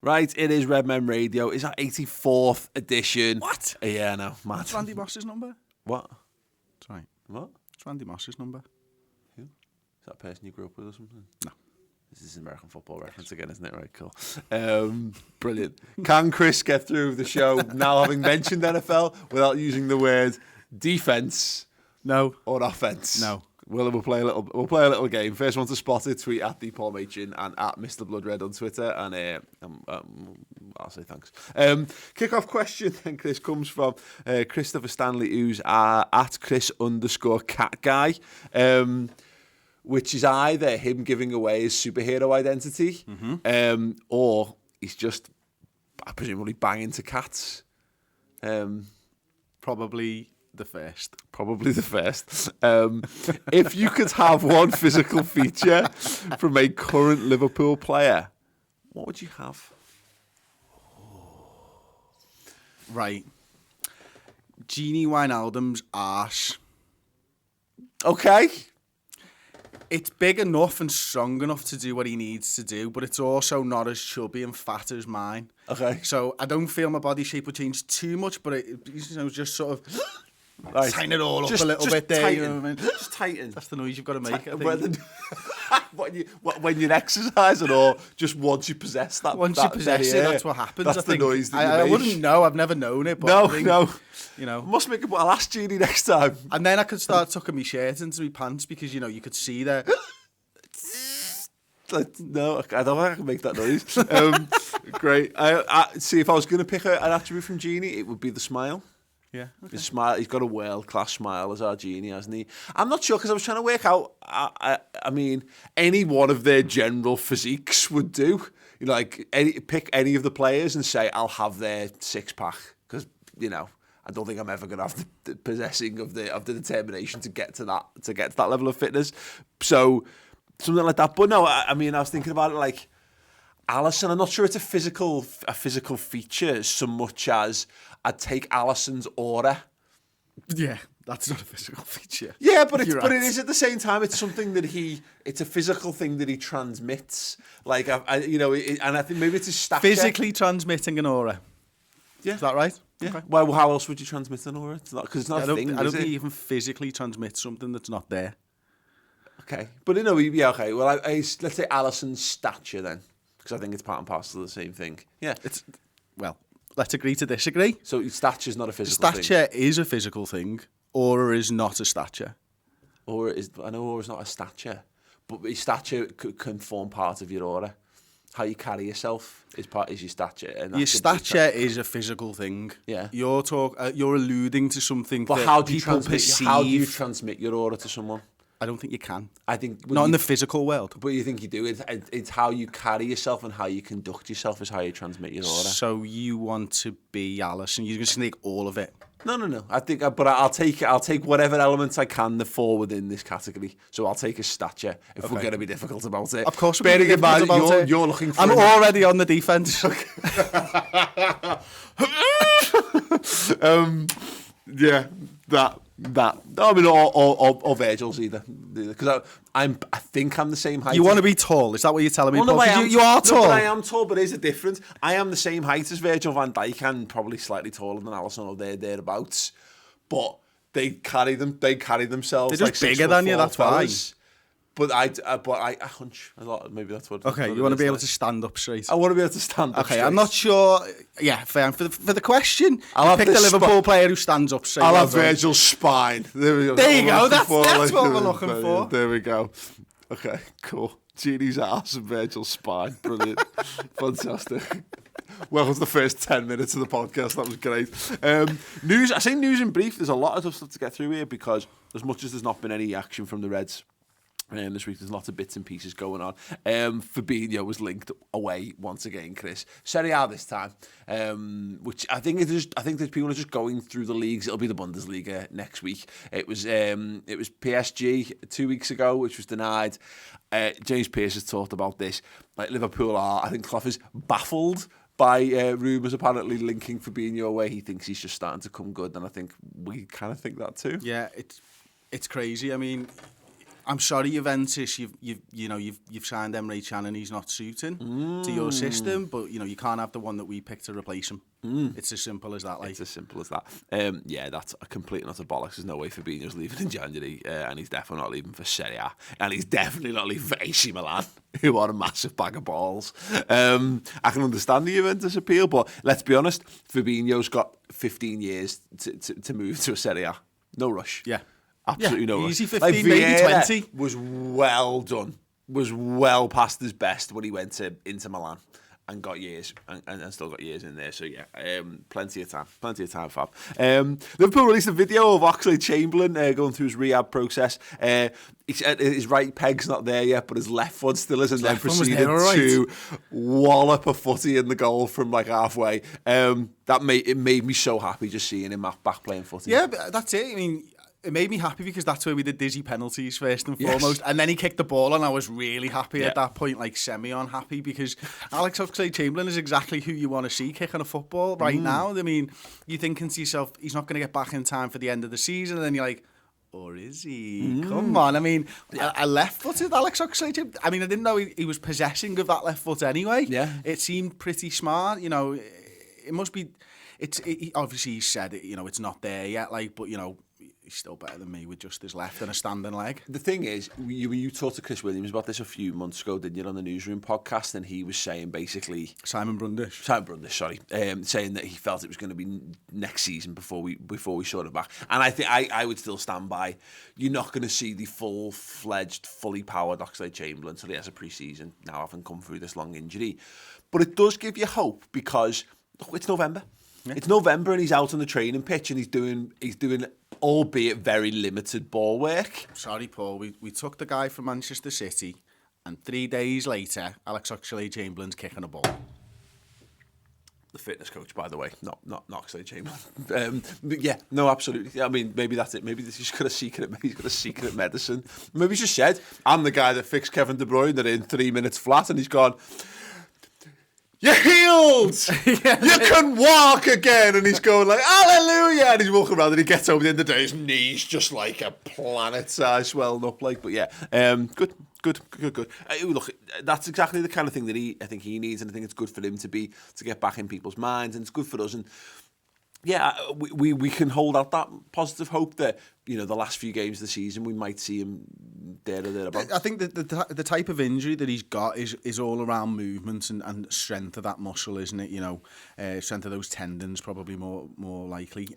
Right, it is Redmen Radio. It's our 84th edition. What? Yeah, I know. Mad. What's Randy Moss's number? What? Sorry. What? What's Randy Moss's number? Who? Is that a person you grew up with or something? No. This is an American football reference again, isn't it? Right, cool. Brilliant. Can Chris get through the show now having mentioned NFL without using the word defense? No. Or offense? No. We'll play a little game. First one to spot it, tweet at @ThePaulMatron and at Mr. Bloodred on Twitter, and I'll say thanks. Kick-off question then, Chris, comes from Christopher Stanley, who's at Chris_CatGuy, which is either him giving away his superhero identity, or he's just presumably banging to cats. Probably the first. If you could have one physical feature from a current Liverpool player, what would you have? Right. Genie Wijnaldum's arse. Okay. It's big enough and strong enough to do what he needs to do, but it's also not as chubby and fat as mine. Okay. So I don't feel my body shape will change too much, but it, just sort of Right. tighten it all up a little bit there. Tighten. You know what I mean? Just tighten. That's the noise you've got to make. I think. When you're exercising, or just once you possess that. Once you possess it, that's what happens. That's I think. the noise that I you make. wouldn't know. I've never known it. But No, I think, no. You know. Must make I'll ask Genie next time. And then I could start tucking my shirt into my pants because you could see that. No, I don't think I can make that noise. Great. I see, if I was going to pick an attribute from Genie, it would be the smile. Yeah. Okay. His smile. He's got a world-class smile as our Genie, hasn't he? I'm not sure, because I was trying to work out. I mean, any one of their general physiques would do. Pick any of the players and say, I'll have their six-pack, because I don't think I'm ever going to have the possessing of the determination to get to that level of fitness. So something like that. But no, I mean, I was thinking about it like Alisson. I'm not sure it's a physical feature so much as I'd take Alisson's aura. Yeah, that's not a physical feature. Yeah, but it is at the same time. It's something that it's a physical thing that he transmits. Like and I think maybe it's his stature. Physically transmitting an aura. Yeah, is that right? Yeah. Okay. Well, how else would you transmit an aura? Because it's not a thing. I don't think you can physically transmit something that's not there. Okay, but yeah, okay. Well, let's say Alisson's stature then, because I think it's part and parcel of the same thing. Yeah, Let's agree to disagree. So stature's not a physical thing. Stature is a physical thing. Aura is not a stature. I know aura's not a stature, but your stature can form part of your aura. How you carry yourself is your stature. And your stature is a physical thing. Yeah. You're alluding to something but that how do you people perceive? How do you transmit your aura to someone? I don't think you can. I think not in the physical world. But you think you do. It's how you carry yourself and how you conduct yourself is how you transmit your aura. So you want to be Alisson? You're going to take all of it? No. I think, but I'll take whatever elements I can that fall within this category. So I'll take his stature if we're going to be difficult about it. Of course, bearing in mind you're looking for. I'm already on the defense. Yeah, that. I mean, or Virgil's either, because I think I'm the same height. You want to be tall? Is that what you're telling me? Well, no, you are tall. No, but I am tall, but there's a difference. I am the same height as Virgil van Dijk and probably slightly taller than Alisson or thereabouts. But they carry themselves. They're just like bigger than you. That's why. But I hunch a lot. Maybe that's what. Okay, you want to be able to stand up straight. I want to be able to stand up straight. Okay, I'm not sure. Yeah, fair. For the question, I'll pick the Liverpool player who stands up straight. I'll have Virgil's spine. There we go. There you go. That's what we're looking for. There we go. Okay, cool. Genie's ass and Virgil's spine. Brilliant. Fantastic. Well, it was the first 10 minutes of the podcast. That was great. News. I say news in brief. There's a lot of stuff to get through here because as much as there's not been any action from the Reds this week, there's lots of bits and pieces going on. Fabinho was linked away once again, Chris. Serie A this time, which I think that people are just going through the leagues. It'll be the Bundesliga next week. It was PSG 2 weeks ago, which was denied. James Pearce has talked about this. Like Liverpool I think Klopp is baffled by rumours apparently linking Fabinho away. He thinks he's just starting to come good, and I think we kind of think that too. Yeah, it's crazy. I mean, I'm sorry, Juventus, you've signed Emre Can and he's not suiting to your system, but you can't have the one that we picked to replace him. It's as simple as that. It's as simple as that. Yeah, that's a complete and utter bollocks. There's no way Fabinho's leaving in January, and he's definitely not leaving for Serie A, and he's definitely not leaving for AC Milan, who are a massive bag of balls. I can understand the Juventus appeal, but let's be honest, Fabinho's got 15 years to move to a Serie A. No rush. Yeah. Absolutely no rush. Easy 15, maybe 20. Was well done. Was well past his best when he went to Inter Milan. And got years, and still got years in there. So yeah, plenty of time, Fab. Liverpool released a video of Oxlade-Chamberlain going through his rehab process. His right peg's not there yet, but his left foot still is, and then proceeded to wallop a footy in the goal from like halfway. It made me so happy just seeing him back playing footy. Yeah, but that's it. I mean, it made me happy because that's where we did dizzy penalties first and foremost. And then he kicked the ball and I was really happy at that point, like semi-unhappy, because Alex Oxlade-Chamberlain is exactly who you want to see kicking a football right now. I mean, you're thinking to yourself, he's not going to get back in time for the end of the season, and then you're like, or is he? Come on. I mean, a left-footed Alex Oxlade-Chamberlain. I mean, I didn't know he was possessing of that left foot anyway. Yeah. It seemed pretty smart. It must be... obviously, he said it, it's not there yet, but, he's still better than me with just his left and a standing leg. The thing is, you talked to Chris Williams about this a few months ago, didn't you, on the Newsroom podcast, and he was saying basically... Simon Brundish, sorry. Saying that he felt it was going to be next season before we saw it back. And I think I would still stand by, you're not going to see the full-fledged, fully powered Oxlade-Chamberlain until he has a pre-season, now having come through this long injury. But it does give you hope because, look, it's November. Yeah. It's November and he's out on the training pitch and he's doing albeit very limited ball work. Sorry, Paul. We took the guy from Manchester City, and 3 days later, Alex Oxlade-Chamberlain's kicking a ball. The fitness coach, by the way, not Oxlade-Chamberlain. Yeah, no, absolutely. I mean, maybe that's it. Maybe he's got a secret medicine. Maybe he's just said, I'm the guy that fixed Kevin De Bruyne in 3 minutes flat, and he's gone, you're healed! You can walk again! And he's going like, hallelujah! And he's walking around and he gets over the end of the day, his knees just like a planet size swelling up. But yeah, good. Look, that's exactly the kind of thing that I think he needs, and I think it's good for him to get back in people's minds, and it's good for us. And yeah, we can hold out that positive hope that, the last few games of the season, we might see him there or thereabouts. I think that the type of injury that he's got is all around movement and strength of that muscle, isn't it? Strength of those tendons, probably more likely.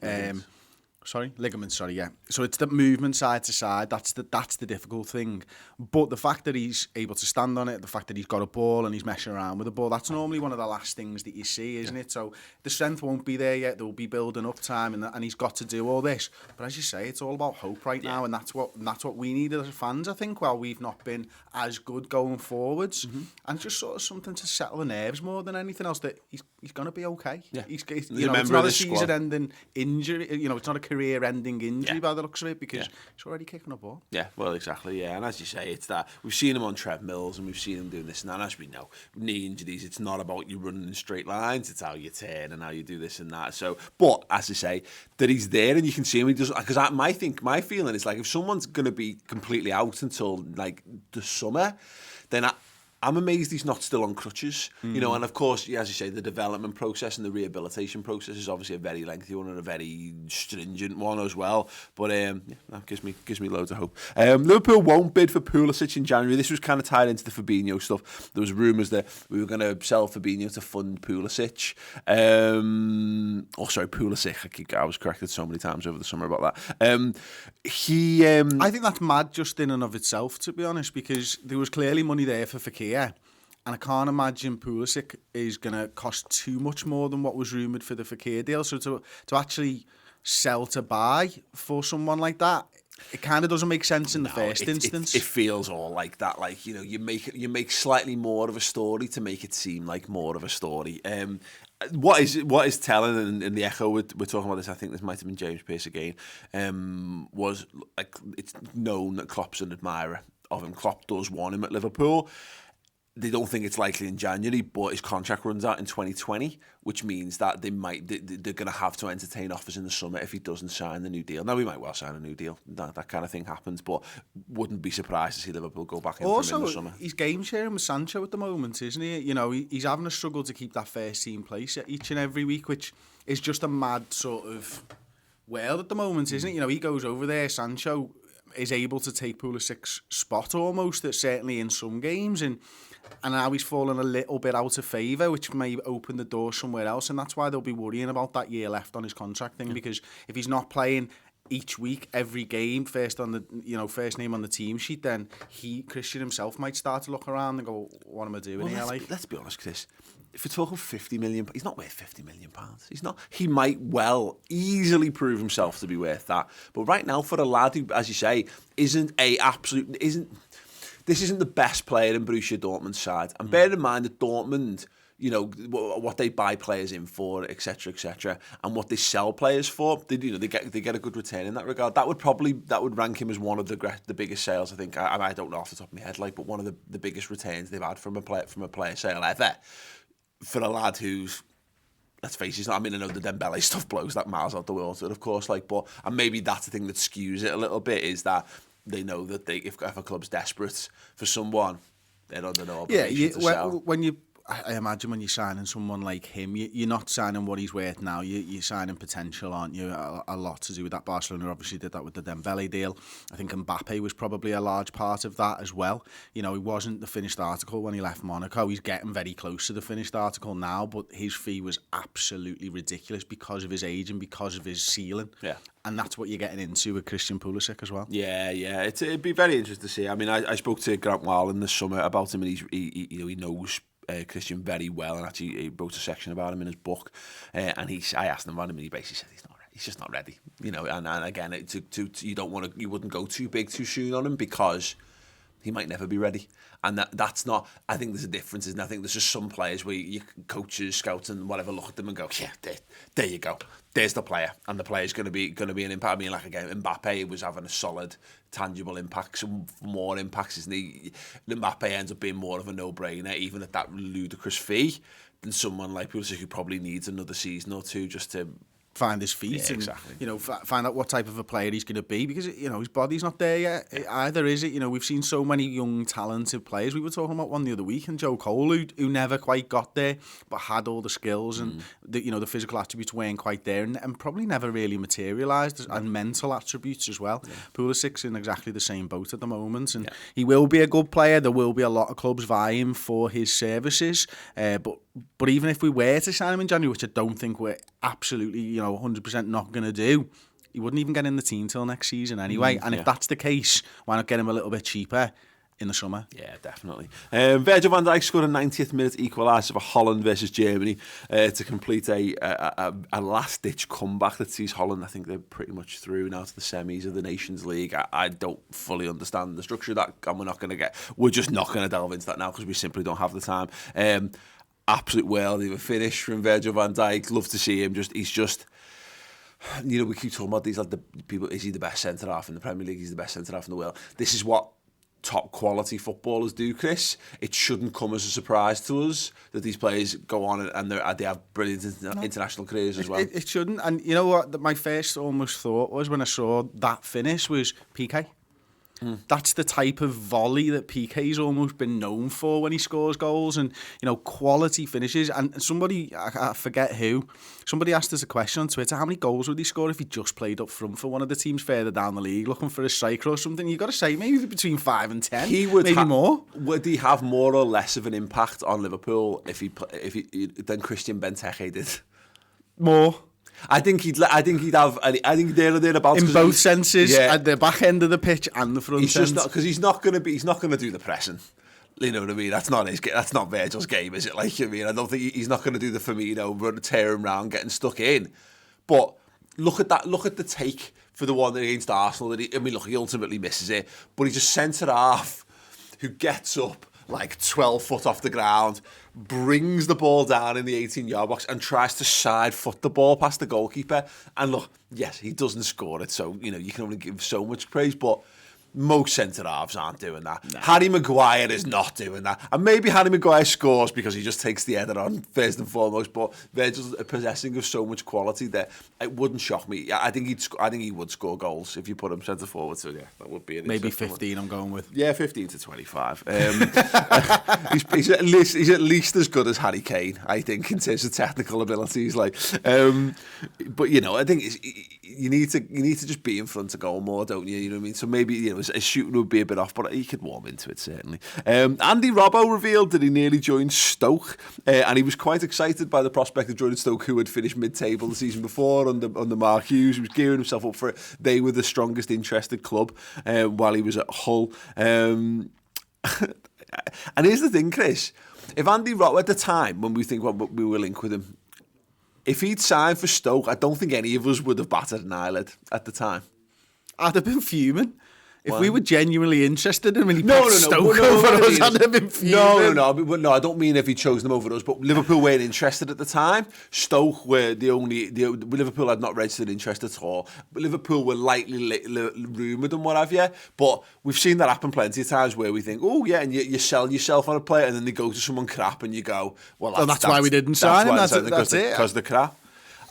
Ligaments, yeah. So it's the movement side to side. That's the difficult thing. But the fact that he's able to stand on it, the fact that he's got a ball and he's messing around with the ball, that's normally one of the last things that you see, isn't it? So the strength won't be there yet. There will be building up time, and he's got to do all this. But as you say, it's all about hope right now, and that's what we need as fans, I think, while we've not been as good going forwards. And just sort of something to settle the nerves more than anything else, that he's going to be okay. Yeah. It's not a season-ending injury. It's not a career-ending injury by the looks of it, because he's already kicking a ball. Yeah, well, exactly, yeah. And as you say, it's that we've seen him on treadmills and we've seen him doing this and that. And as we know, knee injuries, it's not about you running in straight lines, it's how you turn and how you do this and that. So, but as I say, that he's there and you can see him. He does, because my feeling is like, if someone's going to be completely out until like the summer, then I'm amazed he's not still on crutches, and of course, as you say, the development process and the rehabilitation process is obviously a very lengthy one and a very stringent one as well. But that gives me loads of hope. Liverpool won't bid for Pulisic in January. This was kind of tied into the Fabinho stuff. There was rumours that we were going to sell Fabinho to fund Pulisic. Pulisic. I was corrected so many times over the summer about that. I think that's mad just in and of itself, to be honest, because there was clearly money there for Fekir. And I can't imagine Pulisic is going to cost too much more than what was rumoured for the Fekir deal. So to actually sell to buy for someone like that, it kind of doesn't make sense in the first instance. It feels all like that. Like, you make slightly more of a story to make it seem like more of a story. What is telling, and the echo we're talking about this, I think this might have been James Pearce again, was like, it's known that Klopp's an admirer of him. Klopp does want him at Liverpool. they don't think it's likely in January, but his contract runs out in 2020, which means that they're going to have to entertain offers in the summer if he doesn't sign the new deal. Now, he might well sign a new deal. That kind of thing happens, but wouldn't be surprised to see Liverpool go back in for him in the summer. He's game sharing with Sancho at the moment, isn't he? You know, he's having a struggle to keep that first team place each and every week, which is just a mad sort of world at the moment, isn't it? You know, he goes over there, Sancho is able to take Pulisic's spot almost, certainly in some games, and now he's fallen a little bit out of favour, which may open the door somewhere else, and that's why they'll be worrying about that year left on his contract thing, because if he's not playing each week, every game, first name on the team sheet, then Christian himself might start to look around and go, what am I doing here? Let's be honest, Chris. If we're talking 50 million, he's not worth 50 million pounds. He's not. He might well easily prove himself to be worth that. But right now, for a lad who, as you say, this isn't the best player in Borussia Dortmund's side. And bear in mind that Dortmund, you know, what they buy players in for, etc., and what they sell players for, they get a good return in that regard. That would rank him as one of the biggest sales. I think I don't know off the top of my head, but one of the biggest returns they've had from a player sale ever. For a lad who's, let's face it, I know the Dembele stuff blows that miles out the water, of course, and maybe that's the thing that skews it a little bit, is that they know that if a club's desperate for someone, they're under no obligation to sell. I imagine when you're signing someone like him, you're not signing what he's worth now. You're signing potential, aren't you? A lot to do with that. Barcelona obviously did that with the Dembele deal. I think Mbappe was probably a large part of that as well. You know, he wasn't the finished article when he left Monaco. He's getting very close to the finished article now, but his fee was absolutely ridiculous because of his age and because of his ceiling. Yeah. And that's what you're getting into with Christian Pulisic as well. Yeah. It'd be very interesting to see. I spoke to Grant Wallen this summer about him, and he knows Christian very well, and actually he wrote a section about him in his book, and I asked him about him, and he basically said he's just not ready, you know. And again, you wouldn't go too big too soon on him, because he might never be ready, and that's not. I think there's a difference, and I think there's just some players where you coaches, scouts, and whatever look at them and go, yeah, there you go, there's the player, and the player's going to be an impact. Again, Mbappe was having a solid, tangible impact, some more impacts, isn't he? Mbappe ends up being more of a no-brainer, even at that ludicrous fee, than someone like Pulisic, who probably needs another season or two just to find his feet, and find out what type of a player he's going to be, because his body's not there yet either, is it? We've seen so many young talented players. We were talking about one the other week, and Joe Cole, who never quite got there, but had all the skills and the physical attributes weren't quite there, and probably never really materialised, and mental attributes as well. Pulisic's in exactly the same boat at the moment, and he will be a good player. There will be a lot of clubs vying for his services, but even if we were to sign him in January, which I don't think we're absolutely 100% not going to do, he wouldn't even get in the team till next season anyway. And if that's the case, why not get him a little bit cheaper in the summer? Yeah, definitely. Virgil van Dijk scored a 90th minute equaliser for Holland versus Germany to complete a last-ditch comeback that sees Holland, I think they're pretty much through now to the semis of the Nations League. I don't fully understand the structure of that, and we're just not going to delve into that now, because we simply don't have the time. Absolute world of a finish from Virgil van Dijk. Love to see him. He's just, we keep talking about these the people. Is he the best centre half in the Premier League? He's the best centre half in the world. This is what top quality footballers do, Chris. It shouldn't come as a surprise to us that these players go on and they have brilliant international careers as well. It shouldn't. And you know what? My first almost thought was when I saw that finish was PK. That's the type of volley that PK's almost been known for when he scores goals, and quality finishes. And somebody, I forget who, somebody asked us a question on Twitter: how many goals would he score if he just played up front for one of the teams further down the league, looking for a striker or something? You've got to say maybe between 5 and 10. He would maybe more. Would he have more or less of an impact on Liverpool if he than Christian Benteke did? More. I think he'd have. I think thereabouts in both senses, at the back end of the pitch and the front. He's just not, because he's not going to do the pressing. You know what I mean? That's not Virgil's game, is it? I don't think he's not going to do the Firmino tearing around, getting stuck in. But look at that. Look at the take for the one against Arsenal. He ultimately misses it, but he's a centre half who gets up 12 foot off the ground, brings the ball down in the 18-yard box and tries to side foot the ball past the goalkeeper. And look, yes, he doesn't score it, so you can only give so much praise, but Most centre-halves aren't doing that. No. Harry Maguire is not doing that. And maybe Harry Maguire scores because he just takes the header on first and foremost, but they're just possessing of so much quality that it wouldn't shock me. I think he would score goals if you put him centre-forward, so yeah, that would be an maybe 15 one. I'm going with. Yeah, 15 to 25. He's at least as good as Harry Kane, I think, in terms of technical abilities. Like, but you know, I think you need to just be in front of goal more, don't you? You know what I mean? So maybe, you know, his shooting would be a bit off, but he could warm into it, certainly. Andy Robbo revealed that he nearly joined Stoke, and he was quite excited by the prospect of joining Stoke, who had finished mid-table the season before under Mark Hughes. He was gearing himself up for it. They were the strongest interested club while he was at Hull. And here's the thing, Chris. If Andy Robbo, at the time, when we think what we were linked with him, if he'd signed for Stoke, I don't think any of us would have batted an eyelid at the time. I'd have been fuming. If we were genuinely interested in him and he no, Stoke over us, I'd have been fuming. No, I don't mean if he chose them over us, but Liverpool weren't interested at the time. Stoke were Liverpool had not registered interest at all. But Liverpool were lightly rumoured and what have you. But we've seen that happen plenty of times where we think, oh yeah, and you sell yourself on a player and then they go to someone crap and you go, well, that's why we didn't sign him. That's it. Because the crap.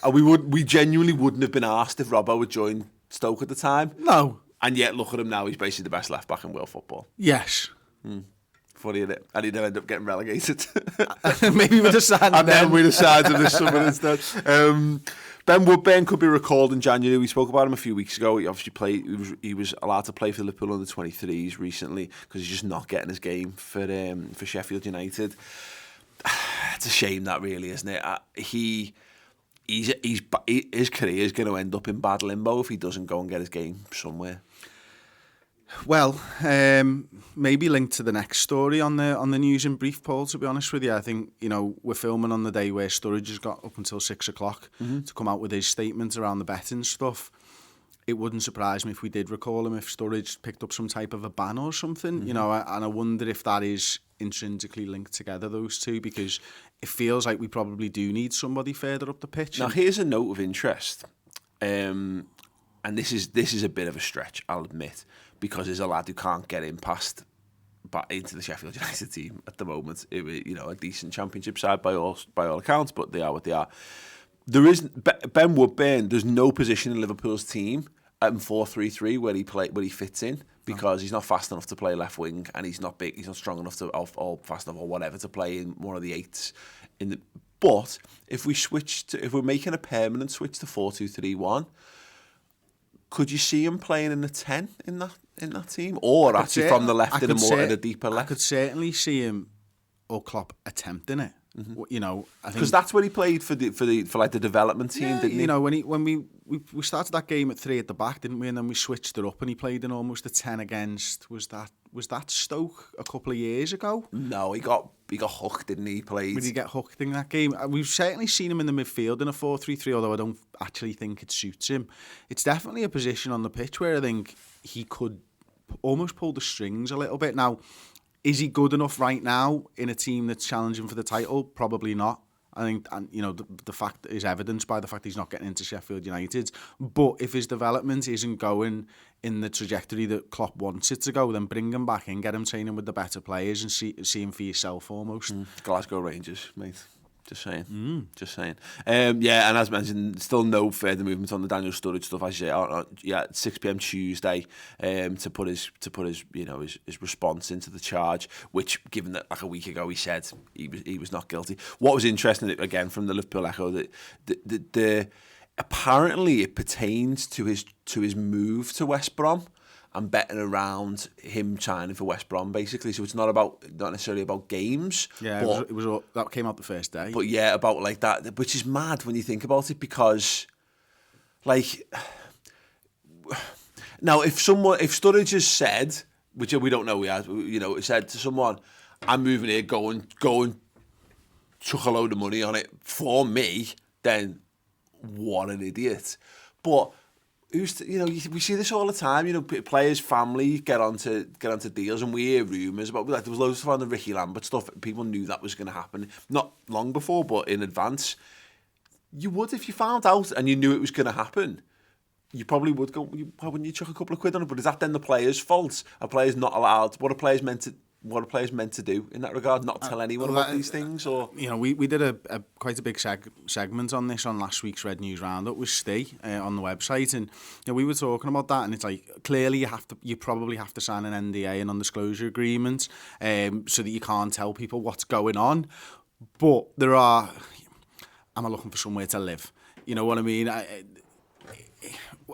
And we genuinely wouldn't have been asked if Robbo would join Stoke at the time. No. And yet, look at him now, he's basically the best left-back in world football. Yes. Funny, isn't it? And he'd end up getting relegated. Maybe we'd have signed him. And then we'd have signed him this summer instead. Ben Woodburn could be recalled in January. We spoke about him a few weeks ago. He obviously he was allowed to play for Liverpool under 23s recently because he's just not getting his game for Sheffield United. It's a shame that really, isn't it? His career is going to end up in bad limbo if he doesn't go and get his game somewhere. Well, maybe linked to the next story on the news in brief, Paul, to be honest with you. I think, you know, we're filming on the day where Sturridge has got up until 6 o'clock to come out with his statements around the betting stuff. It wouldn't surprise me if we did recall him if Sturridge picked up some type of a ban or something, you know, and I wonder if that is intrinsically linked together, those two, because it feels like we probably do need somebody further up the pitch. Now, here's a note of interest, and this is a bit of a stretch, I'll admit, because there's a lad who can't get in past into the Sheffield United team at the moment. You know, a decent Championship side by all accounts, but they are what they are. There is Ben Woodburn. There's no position in Liverpool's team at 4-3-3 where he fits in, because he's not fast enough to play left wing, and he's not big, he's not strong enough to or fast enough or whatever to play in one of the eights. But if we're making a permanent switch to 4-2-3-1, could you see him playing in the 10 in that team, or actually from the left in a deeper left? I could certainly see him or Klopp attempting it. You know, because that's where he played for like the development team, didn't he? You know, when we started that game at 3 at the back, didn't we? And then we switched it up, and he played in almost a 10 against. Was that Stoke a couple of years ago? No, he got hooked, didn't he? Did he get hooked in that game? We've certainly seen him in the midfield in a 4-3-3, although I don't actually think it suits him. It's definitely a position on the pitch where I think he could almost pull the strings a little bit. Now, is he good enough right now in a team that's challenging for the title? Probably not. I think, and you know, the fact is evidenced by the fact he's not getting into Sheffield United. But if his development isn't going in the trajectory that Klopp wants it to go, then bring him back in, get him training with the better players, and see him for yourself almost. Glasgow Rangers, mate. Just saying. Just saying. Yeah, and as mentioned, still no further movement on the Daniel Sturridge stuff. As yeah, 6 p.m. Tuesday, to put his you know his response into the charge. Which, given that like a week ago he said he was not guilty. What was interesting again from the Liverpool Echo that the apparently it pertains to his move to West Brom and betting around him signing for West Brom, basically. So it's not necessarily about games. Yeah, but it was that came out the first day. But yeah, about like that, which is mad when you think about it, because like now if Sturridge has said, which we don't know, said to someone, "I'm moving here, go and chuck a load of money on it for me," then what an idiot. But we see this all the time. You know, players' family get onto deals, and we hear rumours about. Like, there was loads of stuff on the Ricky Lambert stuff. People knew that was going to happen, not long before, but in advance. You would if you found out and you knew it was going to happen. you probably would go, why wouldn't you chuck a couple of quid on it? But is that then the player's fault? Are players not allowed? What are players meant to do in that regard? Not tell anyone about these things? Or we did a quite a big segment on this on last week's Red News Roundup with Steve on the website, and we were talking about that, and it's like, clearly you probably have to sign an NDA, a non-disclosure agreement, so that you can't tell people what's going on. But am I looking for somewhere to live? You know what I mean?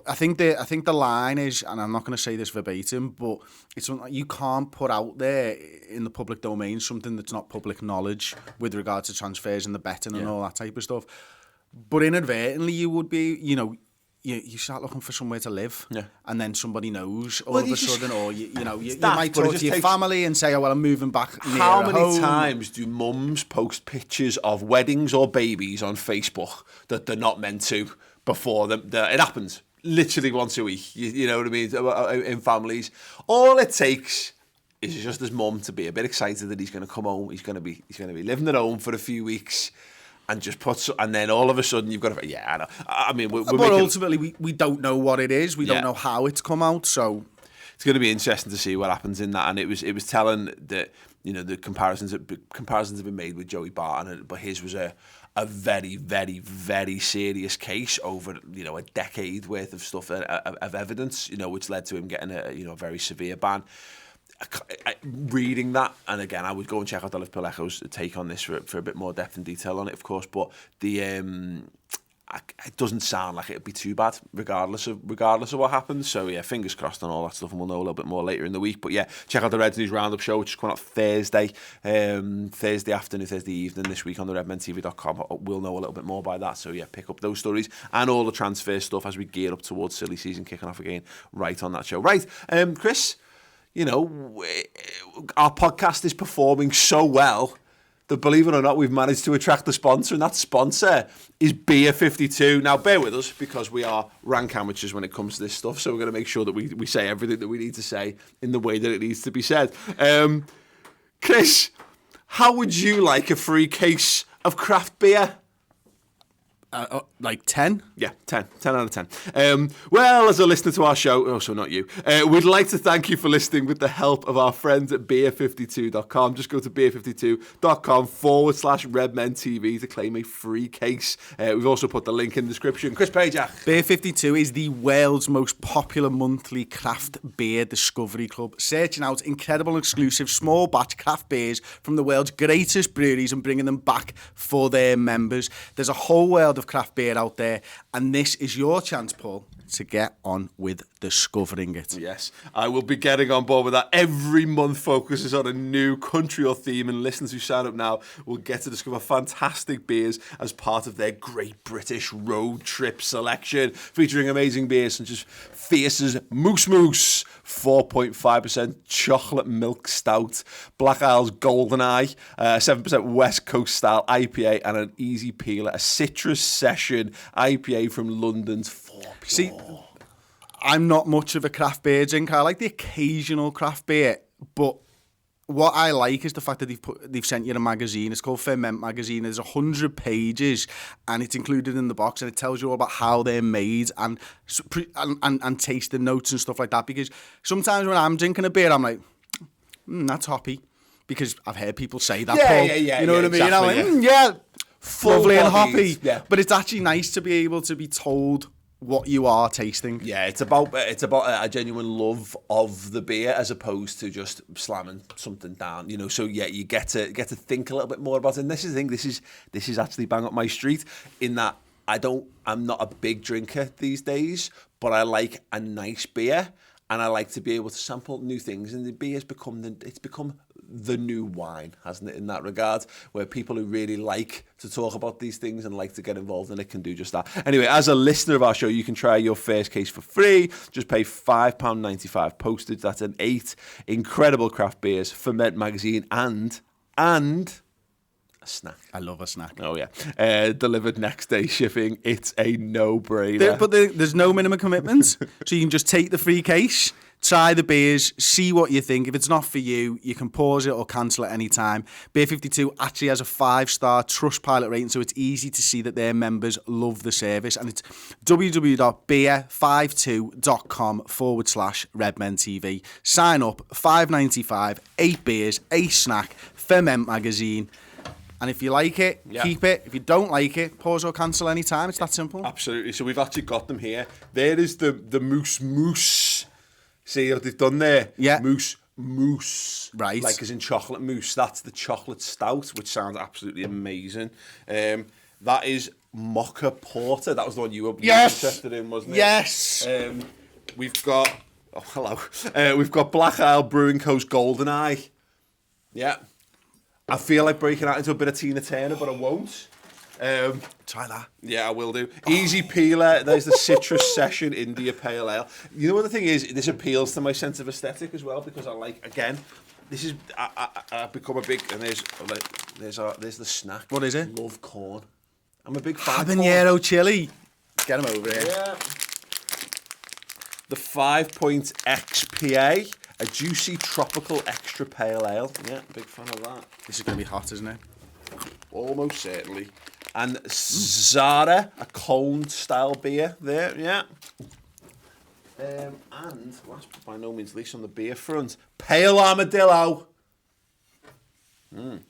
I think the line is, and I'm not going to say this verbatim, but it's something you can't put out there in the public domain, something that's not public knowledge with regard to transfers and the betting and all that type of stuff. But inadvertently, you would be, you start looking for somewhere to live, and then somebody knows all of a sudden, or you might talk to your family and say, "Oh well, I'm moving back." How many times do mums post pictures of weddings or babies on Facebook that they're not meant to before them? It happens literally once a week. You know what I mean? In families, all it takes is just his mum to be a bit excited that he's going to come home. He's going to be living at home for a few weeks. And just and then all of a sudden you've got to, I know. I mean, but ultimately we don't know what it is. We don't know how it's come out. So it's going to be interesting to see what happens in that. And it was telling that the comparisons have been made with Joey Barton, but his was a very, very, very serious case over a decade worth of stuff of evidence, which led to him getting a very severe ban. Reading that, and again, I would go and check out the Liverpool Echo's take on this for a bit more depth and detail on it, of course. But it doesn't sound like it'd be too bad, regardless of what happens. So yeah, fingers crossed on all that stuff, and we'll know a little bit more later in the week. But yeah, check out the Red News Roundup show, which is coming out Thursday afternoon, Thursday evening this week on the redmentv.com. We'll know a little bit more by that. So yeah, pick up those stories and all the transfer stuff as we gear up towards silly season kicking off again, right on that show. Right, Chris. Our podcast is performing so well that, believe it or not, we've managed to attract a sponsor, and that sponsor is Beer 52. Now, bear with us, because we are rank amateurs when it comes to this stuff, so we're going to make sure that we say everything that we need to say in the way that it needs to be said. Chris, how would you like a free case of craft beer? Like 10? Yeah, 10 out of 10. Well, as a listener to our show, so not you, we'd like to thank you for listening with the help of our friends at beer52.com. Just go to beer52.com/RedmenTV to claim a free case. We've also put the link in the description. Chris Pajak. Beer 52 is the world's most popular monthly craft beer discovery club, searching out incredible exclusive small batch craft beers from the world's greatest breweries and bringing them back for their members. There's a whole world of craft beer out there, and this is your chance, Paul, to get on with discovering it. Yes, I will be getting on board with that. Every month focuses on a new country or theme, and listeners who sign up now will get to discover fantastic beers as part of their Great British Road Trip selection, featuring amazing beers such as Fierce's Moose Moose, 4.5% chocolate milk stout, Black Isle's Golden Eye, 7% West Coast style IPA, and an easy peeler, a citrus session IPA from London's 4 Pure. See, I'm not much of a craft beer drinker. I like the occasional craft beer, but what I like is the fact that they've sent you a magazine. It's called Ferment magazine. There's 100 pages, and it's included in the box, and it tells you all about how they're made and tasting notes and stuff like that. Because sometimes when I'm drinking a beer, I'm like, that's hoppy, because I've heard people say that. Paul. You know what I mean? Exactly, I'm like, lovely and hoppy. Yeah. But it's actually nice to be able to be told what you are tasting. Yeah, it's about a genuine love of the beer as opposed to just slamming something down. So yeah, you get to think a little bit more about it. And this is the thing. This is actually bang up my street in that I'm not a big drinker these days, but I like a nice beer, and I like to be able to sample new things. And the beer's become the new wine, hasn't it, in that regard, where people who really like to talk about these things and like to get involved in it can do just that. Anyway, as a listener of our show, you can try your first case for free. Just pay £5.95 postage. That's an 8 incredible craft beers, Ferment magazine, and a snack. I love a snack. Oh yeah, delivered next day shipping. It's a no-brainer. But there's no minimum commitments, so you can just take the free case, Try the beers, see what you think. If it's not for you, you can pause it or cancel at any time. Beer 52 actually has a 5-star Trustpilot rating, so it's easy to see that their members love the service. And it's www.beer52.com/Redmen TV. Sign up, $5.95, 8 beers, a snack, Ferment magazine. And if you like it, keep it. If you don't like it, pause or cancel any time. It's that simple. Absolutely. So we've actually got them here. There is the mousse. See what they've done there? Yeah. Mousse. Right. Like as in chocolate mousse. That's the chocolate stout, which sounds absolutely amazing. That is Mocha Porter. That was the one you were interested in, wasn't it? Yes. We've got... Oh, hello. We've got Black Isle Brewing Coast Golden Eye. Yeah. I feel like breaking out into a bit of Tina Turner, but I won't. Try that. Yeah, I will do. Easy Peeler. There's the Citrus Session India Pale Ale. You know what the thing is? This appeals to my sense of aesthetic as well, because I like, again, this is, I've become a big, and there's the snack. What is it? Love corn. I'm a big fan of corn. Habanero chili. Get him over here. Yeah. The 5-point XPA, a juicy tropical extra pale ale. Yeah, big fan of that. This is going to be hot, isn't it? Almost certainly. And Zara, a Cone style beer there, yeah. And last but by no means least on the beer front, Pale Armadillo. And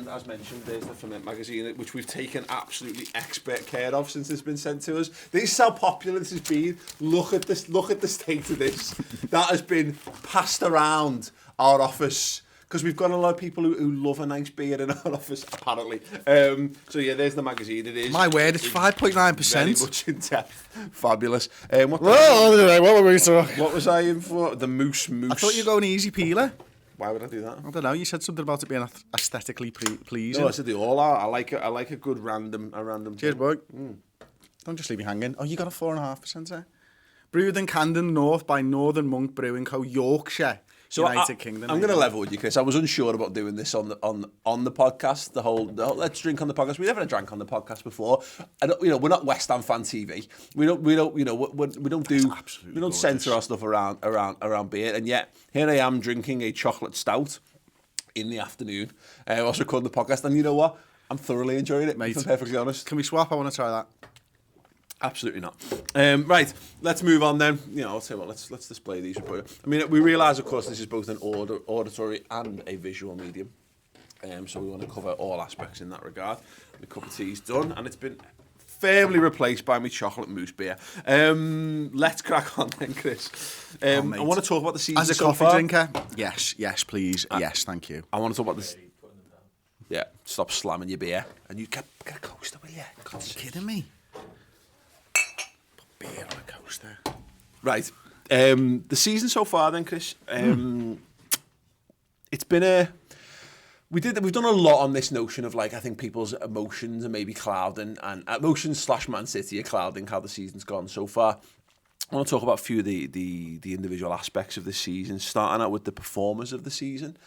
as mentioned, there's the Ferment magazine, which we've taken absolutely expert care of since it's been sent to us. This is how popular this has been. Look at this. Look at the state of this. That has been passed around our office. Because we've got a lot of people who love a nice beer in our office, apparently. So yeah, there's the magazine. It is. My word, it's 5.9%. Very much in depth. Fabulous. What were we talking? What was I in for? The mousse. I thought you were going easy peeler. Why would I do that? I don't know. You said something about it being aesthetically pleasing. No, I said they all are. I like a good random. Cheers, boy. Don't just leave me hanging. Oh, you got a 4.5% there. Brewed and canned in the north by Northern Monk Brewing Co. Yorkshire. So United Kingdom. I'm going to level with you, Chris. I was unsure about doing this on the podcast. The whole let's drink on the podcast. We never drank on the podcast before. We're not West Ham fan TV. We don't centre our stuff around beer. And yet here I am drinking a chocolate stout in the afternoon. I was recording the podcast, and you know what? I'm thoroughly enjoying it, mate. If I'm perfectly honest. Can we swap? I want to try that. Absolutely not. Right, let's move on then. I'll tell you what, let's display these for you. I mean, we realise, of course, this is both an auditory and a visual medium. So we want to cover all aspects in that regard. The cup of tea's done, and it's been firmly replaced by my chocolate mousse beer. Let's crack on then, Chris. I want to talk about the season as a coffee drinker. Yes, please. Yes, thank you. I want to talk about this. Yeah, stop slamming your beer. And you get a coaster, will you? Are you kidding me? Beer on a coaster. Right. The season so far then, Chris. It's been we've done a lot on this notion of, like, I think people's emotions are maybe clouding, and emotions / Man City are clouding how the season's gone so far. I want to talk about a few of the individual aspects of this season, starting out with the performers of the season.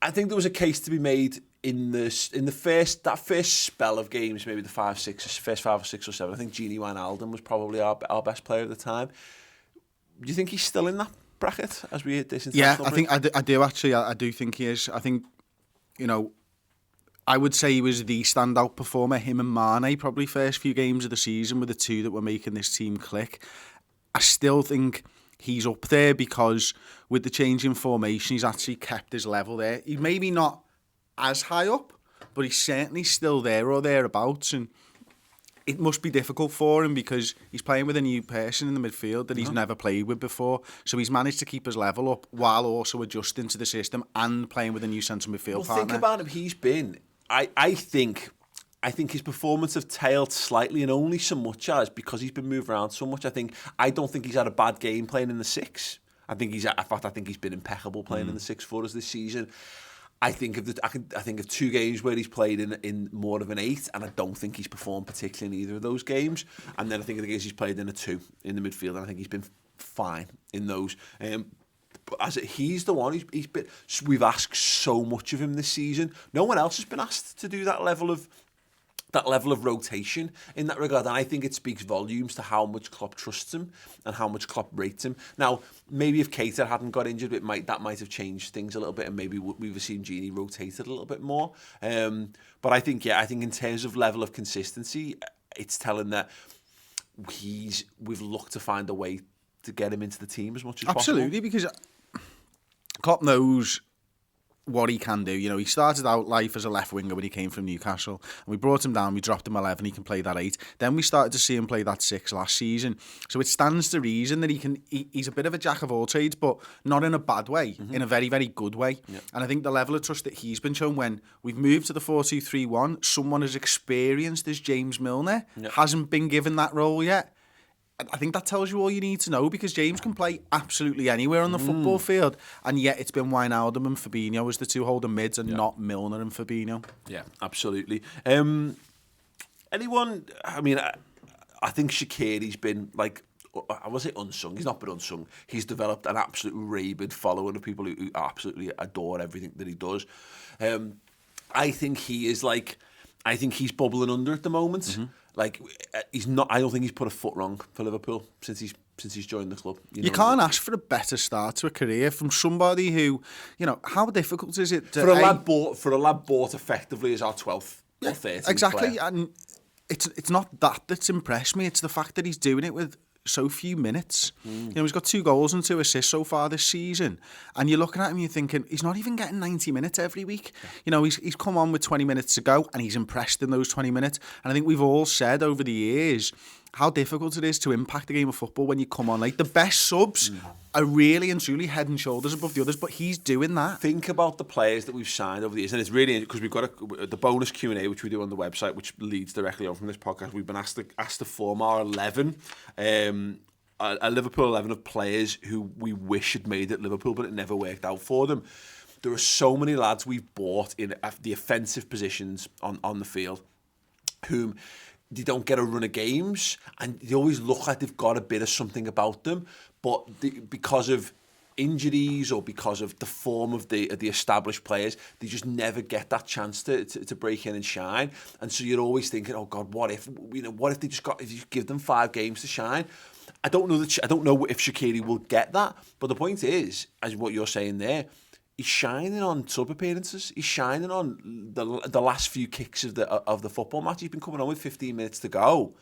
I think there was a case to be made in the first spell of games, maybe the first 5 or 6 or 7. I think Gini Wijnaldum was probably our best player at the time. Do you think he's still in that bracket as we hit this? Yeah, I think I do actually. I do think he is. I think, I would say he was the standout performer. Him and Mane, probably first few games of the season, were the two that were making this team click. I still think he's up there because with the change in formation, he's actually kept his level there. He's maybe not as high up, but he's certainly still there or thereabouts, and it must be difficult for him because he's playing with a new person in the midfield that he's never played with before. So he's managed to keep his level up while also adjusting to the system and playing with a new central midfield partner. Think about him. He's been. I think his performance have tailed slightly, and only so much as because he's been moved around so much. I don't think he's had a bad game playing in the 6. I think he's been impeccable playing in the 6 for us this season. I think of 2 games where he's played in more of an 8, and I don't think he's performed particularly in either of those games. And then I think of the games he's played in a 2 in the midfield, and I think he's been fine in those. But he's the one. He's been. We've asked so much of him this season. No one else has been asked to do that level of that level of rotation in that regard. And I think it speaks volumes to how much Klopp trusts him and how much Klopp rates him. Now, maybe if Keita hadn't got injured, that might have changed things a little bit, and maybe we've seen Gini rotated a little bit more. But I think in terms of level of consistency, it's telling that we've looked to find a way to get him into the team as much as Absolutely, possible. because Klopp knows what he can do. You know, he started out life as a left winger when he came from Newcastle, and we brought him down, we dropped him 11, he can play that 8. Then we started to see him play that 6 last season. So it stands to reason that he's a bit of a jack of all trades, but not in a bad way, in a very, very good way. Yeah. And I think the level of trust that he's been shown when we've moved to the 4-2-3-1, someone as experienced as James Milner hasn't been given that role yet. I think that tells you all you need to know, because James can play absolutely anywhere on the football field, and yet it's been Wijnaldum and Fabinho as the two holding mids, and not Milner and Fabinho. Yeah, absolutely. Anyone? I mean, I think Shaqiri's been like, I was it unsung. He's not been unsung. He's developed an absolute rabid following of people who absolutely adore everything that he does. I think he's bubbling under at the moment. Like, he's not. I don't think he's put a foot wrong for Liverpool since he's joined the club. You can't ask for a better start to a career from somebody who, you know, how difficult is it for a lad bought effectively as our 12th or 13th exactly, player. And it's not that's impressed me. It's the fact that he's doing it with so few minutes. You know, he's got 2 goals and 2 assists so far this season, and you're looking at him, you're thinking he's not even getting 90 minutes every week. You know, he's come on with 20 minutes to go, and he's impressed in those 20 minutes. And I think we've all said over the years how difficult it is to impact the game of football when you come on late. The best subs are really and truly head and shoulders above the others, but he's doing that. Think about the players that we've signed over the years, and it's really, because we've got the bonus Q&A which we do on the website, which leads directly on from this podcast. We've been asked to form our 11, a Liverpool 11 of players who we wish had made it Liverpool, but it never worked out for them. There are so many lads we've bought in the offensive positions on the field whom they don't get a run of games, and they always look like they've got a bit of something about them, but because of injuries or because of the form of the established players, they just never get that chance to break in and shine. And so you're always thinking, oh God, what if if you give them 5 games to shine? I don't know if Shaqiri will get that, but the point is, as what you're saying there, he's shining on sub appearances. He's shining on the last few kicks of the football match. He's been coming on with 15 minutes to go,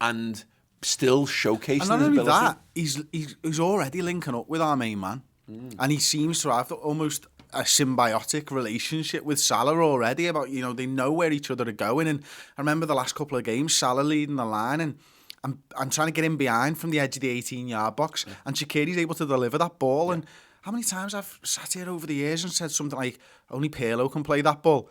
and still showcasing his ability. And not only that, he's already linking up with our main man, and he seems to have almost a symbiotic relationship with Salah already. About, you know, they know where each other are going. And I remember the last couple of games, Salah leading the line, and I'm trying to get in behind from the edge of the 18-yard box, and Shaqiri's able to deliver that ball. And how many times I've sat here over the years and said something like, only Pirlo can play that ball.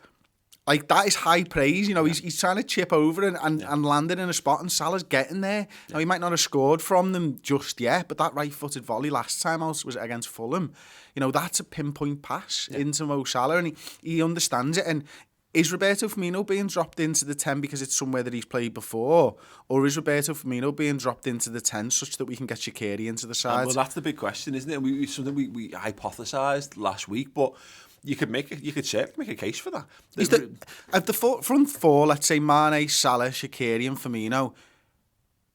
Like, that is high praise. You know, he's trying to chip over and land it in a spot, and Salah's getting there. Now, he might not have scored from them just yet, but that right-footed volley last time out was against Fulham. You know, that's a pinpoint pass into Mo Salah, and he understands it. And is Roberto Firmino being dropped into the 10 because it's somewhere that he's played before? Or is Roberto Firmino being dropped into the 10 such that we can get Shaqiri into the side? Well, that's the big question, isn't it? It's something we hypothesised last week, but you could certainly make a case for that. Of the front 4, let's say Mane, Salah, Shaqiri and Firmino,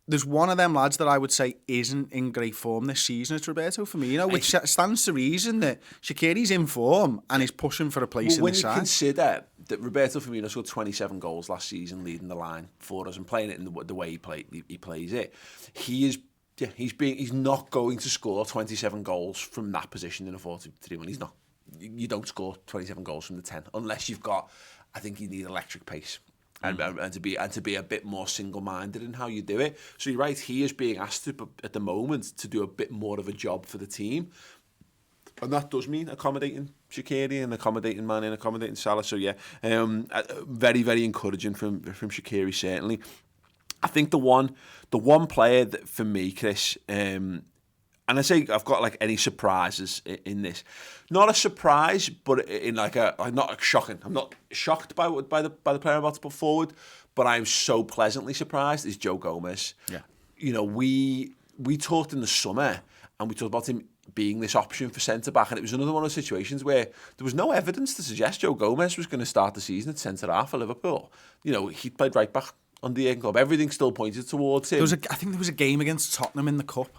there's one of them lads that I would say isn't in great form this season. It's Roberto Firmino, which stands to reason that Shaqiri's in form and is pushing for a place in the side. When you consider that Roberto Firmino scored 27 goals last season, leading the line for us and playing it in the way he plays it, he's not going to score 27 goals from that position in a 4-2-3-1. He's not. You don't score 27 goals from the 10 unless you've got. I think you need electric pace. And to be a bit more single-minded in how you do it. So you're right, he is being asked at the moment to do a bit more of a job for the team. And that does mean accommodating Shaqiri and accommodating Mane and accommodating Salah. So yeah, very, very encouraging from Shaqiri, certainly. I think the one player that for me, Chris, and I say I've got like any surprises in this. Not a surprise, but in like not shocking. I'm not shocked by the player I'm about to put forward, but I'm so pleasantly surprised is Joe Gomez. Yeah. You know, we talked in the summer and we talked about him being this option for centre-back, and it was another one of those situations where there was no evidence to suggest Joe Gomez was going to start the season at centre-half for Liverpool. He played right-back on the club. Everything still pointed towards him. I think there was a game against Tottenham in the Cup,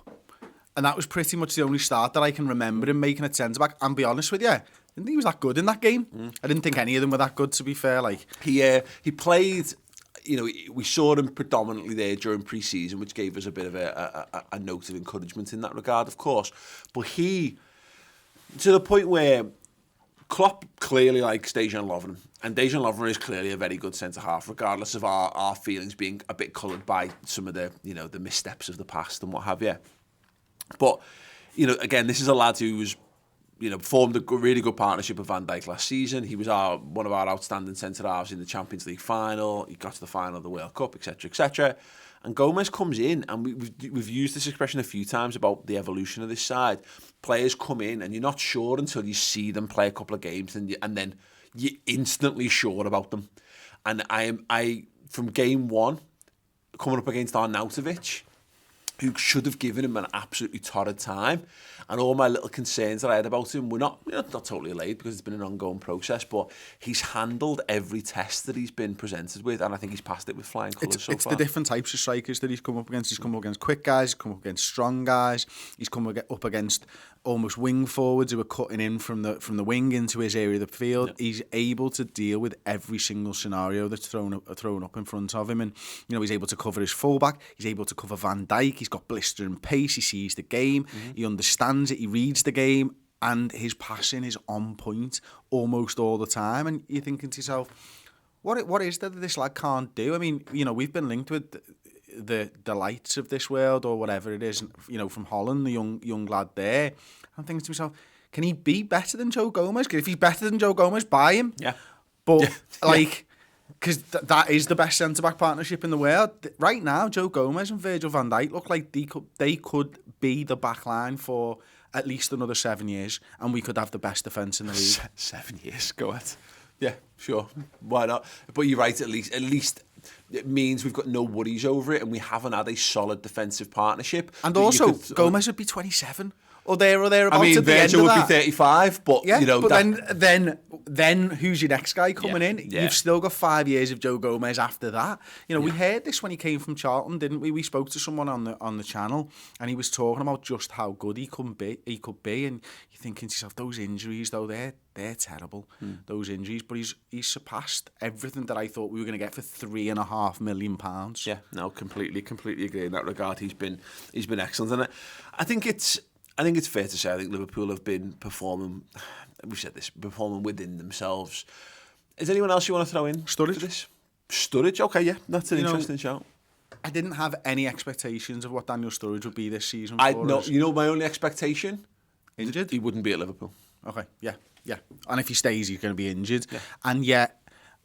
and that was pretty much the only start that I can remember him making at centre-back. And be honest with you, I didn't think he was that good in that game. I didn't think any of them were that good, to be fair. He played... we saw him predominantly there during pre-season, which gave us a bit of a note of encouragement in that regard, of course. But to the point where Klopp clearly likes Dejan Lovren, and Dejan Lovren is clearly a very good centre-half, regardless of our feelings being a bit coloured by some of the, the missteps of the past and what have you. But, again, this is a lad who was... formed a really good partnership with Van Dijk last season. He was one of our outstanding centre-halves in the Champions League final. He got to the final of the World Cup, etc., etc. And Gomez comes in, and we've used this expression a few times about the evolution of this side. Players come in, and you're not sure until you see them play a couple of games, and then you're instantly sure about them. And I from game one, coming up against Arnautovic, who should have given him an absolutely torrid time. And all my little concerns that I had about him were not totally allayed, because it's been an ongoing process, but he's handled every test that he's been presented with, and I think he's passed it with flying colours so far. It's the different types of strikers that he's come up against. He's come up against quick guys, he's come up against strong guys, he's come up against almost wing forwards who are cutting in from the wing into his area of the field. Yeah. He's able to deal with every single scenario that's thrown up in front of him, and he's able to cover his fullback, he's able to cover Van Dijk, he's got blistering pace, he sees the game, he understands it, he reads the game, and his passing is on point almost all the time. And you're thinking to yourself, what is that this lad can't do? I mean, we've been linked with the delights of this world, or whatever it is, from Holland, the young lad there. I'm thinking to myself, can he be better than Joe Gomez? If he's better than Joe Gomez, buy him. Yeah. But because that is the best centre-back partnership in the world. Right now, Joe Gomez and Virgil van Dijk look like they could be the back line for at least another 7 years, and we could have the best defence in the league. 7 years, go ahead. Yeah, sure. Why not? But you're right, at least it means we've got no worries over it, and we haven't had a solid defensive partnership. And also, Gomez would be 27. Or thereabouts. I mean, at the end of Virgil would that. be 35, but then who's your next guy coming in? Yeah. You've still got 5 years of Joe Gomez after that. We heard this when he came from Charlton, didn't we? We spoke to someone on the channel, and he was talking about just how good he could be, and you're thinking to yourself, those injuries though, they're terrible. Those injuries, but he's surpassed everything that I thought we were going to get for £3.5 million. Yeah, no, completely agree in that regard. He's been excellent, and I think it's fair to say, I think Liverpool have been performing, we've said this, performing within themselves. Is there anyone else you want to throw in Sturridge? To this? Sturridge, okay, yeah, that's an interesting shout. I didn't have any expectations of what Daniel Sturridge would be this season for us. My only expectation? Injured? He wouldn't be at Liverpool. Okay, yeah. And if he stays, he's going to be injured. Yeah. And yet,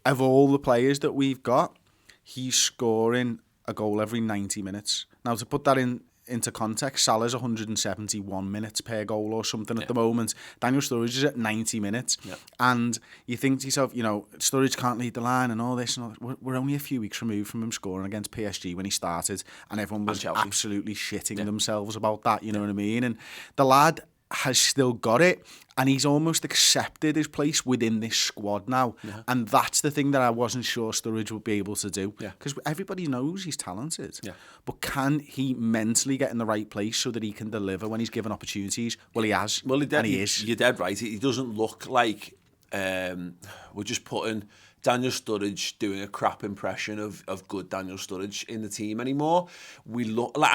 of all the players that we've got, he's scoring a goal every 90 minutes. Now, to put that into context, Salah's 171 minutes per goal or something at the moment. Daniel Sturridge is at 90 minutes. Yeah. And you think to yourself, Sturridge can't lead the line and all this. And all that. We're only a few weeks removed from him scoring against PSG when he started, and everyone was absolutely shitting themselves about that, you know what I mean? And the lad has still got it, and he's almost accepted his place within this squad now. Yeah. And that's the thing that I wasn't sure Sturridge would be able to do. Because everybody knows he's talented. Yeah. But can he mentally get in the right place so that he can deliver when he's given opportunities? Well, he has. Well, he is. You're dead right. He doesn't look like we're just putting Daniel Sturridge doing a crap impression of good Daniel Sturridge in the team anymore. We look like,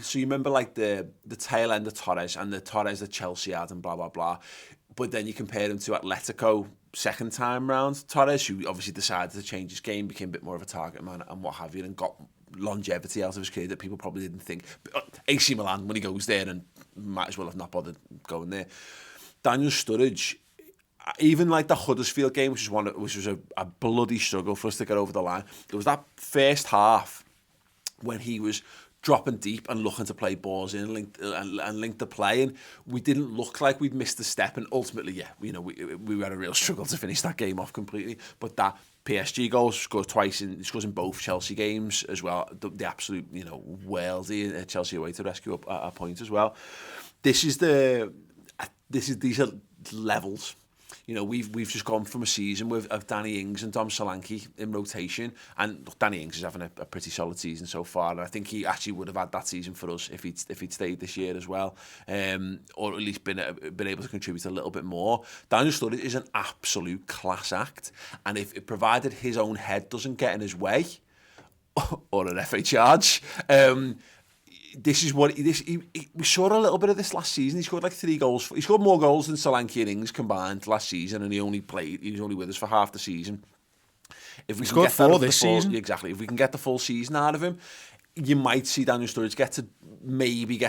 so you remember like the tail end of Torres and the Torres that Chelsea had and blah blah blah. But then you compare him to Atletico second time round Torres, who obviously decided to change his game, became a bit more of a target man and what have you, and got longevity out of his career that people probably didn't think. AC Milan, when he goes there, and might as well have not bothered going there. Daniel Sturridge, even like the Huddersfield game, which was a bloody struggle for us to get over the line. There was that first half when he was dropping deep and looking to play balls in and link the play, and we didn't look like we'd missed a step. And ultimately, we had a real struggle to finish that game off completely. But that PSG goal, scores twice, he scores in both Chelsea games as well. The absolute worldie Chelsea away to rescue a point as well. these are levels. You know, we've just gone from a season of Danny Ings and Dom Solanke in rotation, and look, Danny Ings is having a pretty solid season so far, and I think he actually would have had that season for us if he'd stayed this year as well, or at least been able to contribute a little bit more. Daniel Sturridge is an absolute class act, and if it provided his own head doesn't get in his way, or an FA charge. This is what we saw a little bit of this last season. He scored like 3 goals. He scored more goals than Solanke and Ings combined last season, and he was only with us for half the season. If we scored 4 this season, exactly. If we can get the full season out of him, you might see Daniel Sturridge get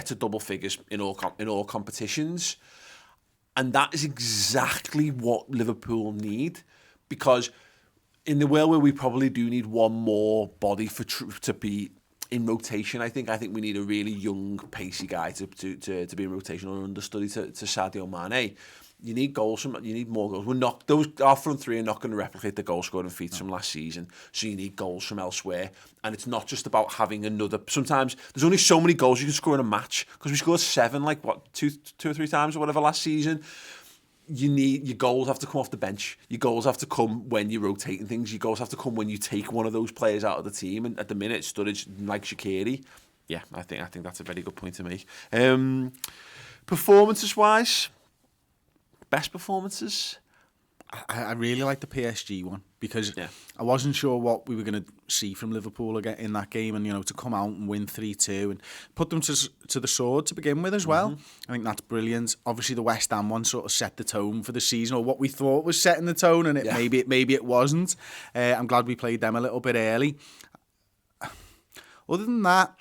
to double figures in all competitions, and that is exactly what Liverpool need, because in the world where we probably do need one more body to be in rotation, I think we need a really young, pacey guy to be in rotation or understudy to Sadio Mane. You need goals you need more goals. Our front three are not going to replicate the goal scoring feats from last season, so you need goals from elsewhere. And it's not just about having another. Sometimes there's only so many goals you can score in a match, because we scored 7 two or three times or whatever last season. Your goals have to come off the bench. Your goals have to come when you're rotating things. Your goals have to come when you take one of those players out of the team. And at the minute, Sturridge, like Shaqiri, yeah, I think that's a very good point to make. Performances-wise, best performances? I really like the PSG one, because I wasn't sure what we were going to see from Liverpool again in that game, and to come out and win 3-2 and put them to the sword to begin with as well. I think that's brilliant. Obviously, the West Ham one sort of set the tone for the season, or what we thought was setting the tone, and maybe it wasn't. I'm glad we played them a little bit early. Other than that,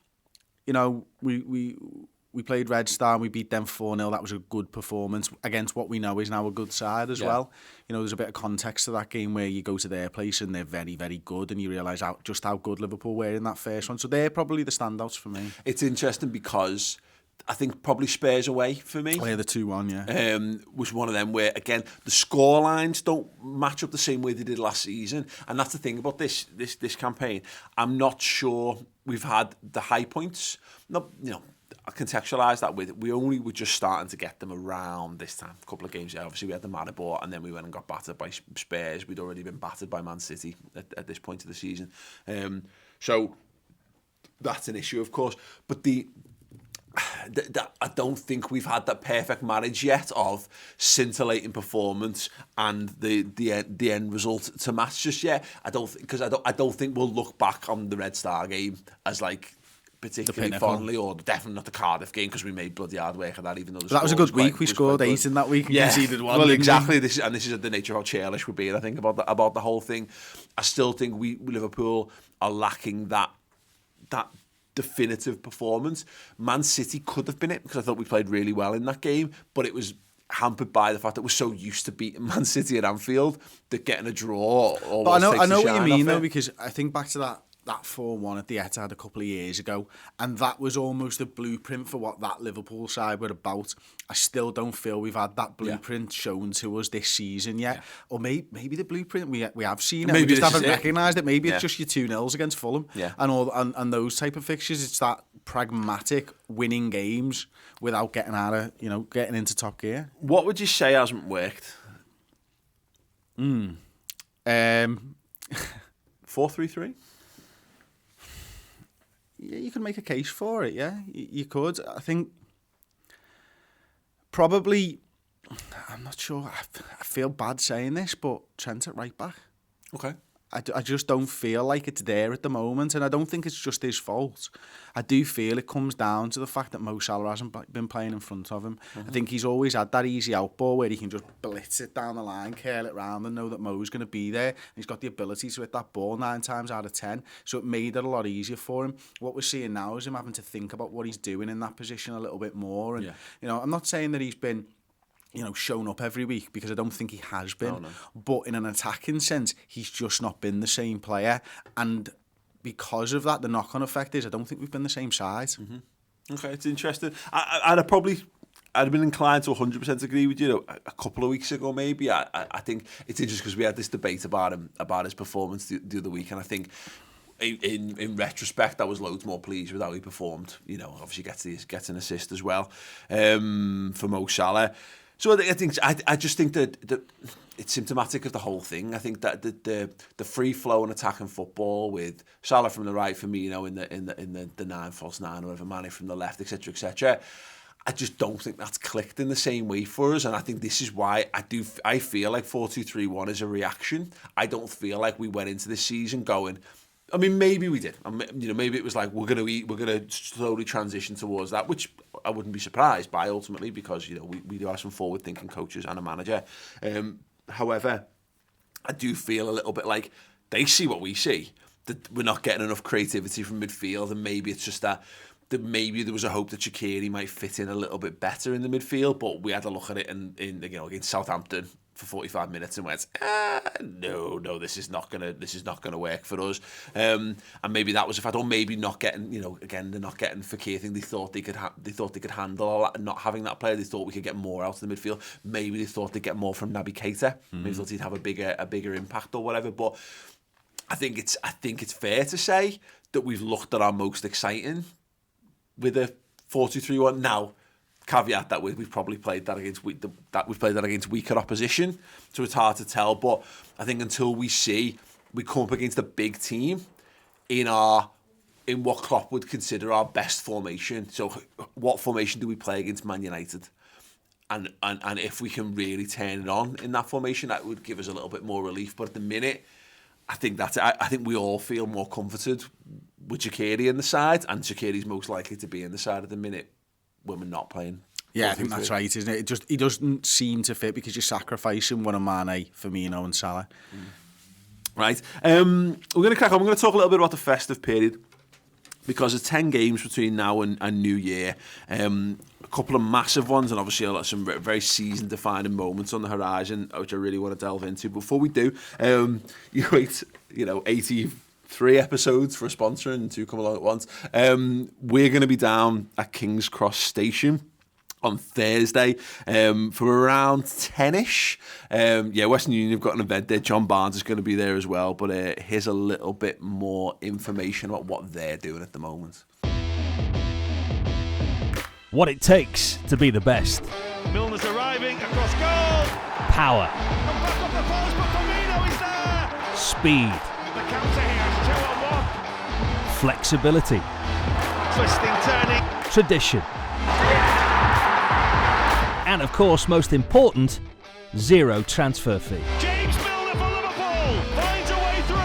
we played Red Star and we beat them 4-0. That was a good performance against what we know is now a good side as well. There's a bit of context to that game where you go to their place and they're very, very good, and you realise just how good Liverpool were in that first one. So they're probably the standouts for me. It's interesting because I think probably Spurs away for me. Oh, yeah, the 2-1, was one of them where, again, the score lines don't match up the same way they did last season. And that's the thing about this campaign. I'm not sure we've had the high points. I contextualise that with we only were just starting to get them around this time. A couple of games, obviously we had the Maribor, and then we went and got battered by Spurs. We'd already been battered by Man City at this point of the season. So that's an issue, of course. But I don't think we've had that perfect marriage yet of scintillating performance and the end result to match just yet. I don't think we'll look back on the Red Star game as like particularly fondly, or definitely not the Cardiff game, because we made bloody hard work of that, even though that was a good week. We scored 8 in that week and conceded 1. Well, exactly. This is the nature of how churlish we're being, I think, about the whole thing. I still think Liverpool are lacking that definitive performance. Man City could have been it, because I thought we played really well in that game, but it was hampered by the fact that we're so used to beating Man City at Anfield that getting a draw. But I know what you mean though, because I think back to that 4-1 at the Etihad a couple of years ago, and that was almost a blueprint for what that Liverpool side were about. I still don't feel we've had that blueprint shown to us this season yet. Or maybe the blueprint we have seen it, maybe we just haven't recognised it. Maybe it's just your 2-0s against Fulham and those type of fixtures. It's that pragmatic winning games without getting out of getting into top gear. What would you say hasn't worked? 4-3-3. Yeah, you can make a case for it, yeah. You could. I think probably, I'm not sure, I feel bad saying this, but Trent at right back. Okay. I just don't feel like it's there at the moment, and I don't think it's just his fault. I do feel it comes down to the fact that Mo Salah hasn't been playing in front of him. I think he's always had that easy out ball where he can just blitz it down the line, curl it round, and know that Mo's going to be there. And he's got the ability to hit that ball 9 times out of 10, so it made it a lot easier for him. What we're seeing now is him having to think about what he's doing in that position a little bit more. And I'm not saying that he's been shown up every week, because I don't think he has been. No. But in an attacking sense, he's just not been the same player. And because of that, the knock-on effect is I don't think we've been the same size. Okay, it's interesting. I'd have been inclined to 100% agree with you a couple of weeks ago, maybe. I think it's interesting because we had this debate about his performance the other week, and I think in retrospect, I was loads more pleased with how he performed. You know, obviously gets an assist as well for Mo Salah. So I just think that it's symptomatic of the whole thing. I think that the free flow and attacking football with Salah from the right, Firmino in the 9 false 9, or whatever, Mane from the left, etc., etc. I just don't think that's clicked in the same way for us, and I think this is why I feel like 4-2-3-1 is a reaction. I don't feel like we went into this season going. I mean, maybe we did. You know, maybe it was like we're gonna slowly transition towards that, which I wouldn't be surprised by ultimately, because you know we do have some forward-thinking coaches and a manager. However, I do feel a little bit like they see what we see, that we're not getting enough creativity from midfield, and maybe it's just that maybe there was a hope that Shaqiri might fit in a little bit better in the midfield, but we had a look at it in against Southampton for 45 minutes and went, no, this is not gonna work for us. And maybe that was a fact, or maybe not getting, again, they're not getting Fekir thing. They thought they could handle all that, and not having that player. They thought we could get more out of the midfield. Maybe they thought they'd get more from Naby Keita. Maybe they thought he'd have a bigger impact or whatever. But I think it's fair to say that we've looked at our most exciting with a 4-2-3-1 now. Caveat that we've probably played that against weaker opposition, so it's hard to tell. But I think until we come up against a big team in what Klopp would consider our best formation. So what formation do we play against Man United? And if we can really turn it on in that formation, that would give us a little bit more relief. But at the minute, I think we all feel more comforted with Shaqiri in the side, and Shaqiri's most likely to be in the side at the minute when we're not playing. Yeah, I think that's right, isn't it? He doesn't seem to fit because you're sacrificing one of Mane, Firmino and Salah. Right. We're going to crack on. We're going to talk a little bit about the festive period, because there's 10 games between now and New Year. A couple of massive ones, and obviously some very season-defining moments on the horizon, which I really want to delve into. Before we do, you wait, 83 episodes for a sponsor and 2 come along at once. We're going to be down at King's Cross Station on Thursday for around 10ish. Western Union have got an event there. John Barnes is going to be there as well, but here's a little bit more information about what they're doing at the moment. What it takes to be the best. Milner's arriving across goal. Power. And back up the post, but Firmino is there. Speed. The counter here is 2-on-1. Flexibility. Twisting, turning. Tradition. And of course, most important, zero transfer fee. James Milner for Liverpool finds a way through.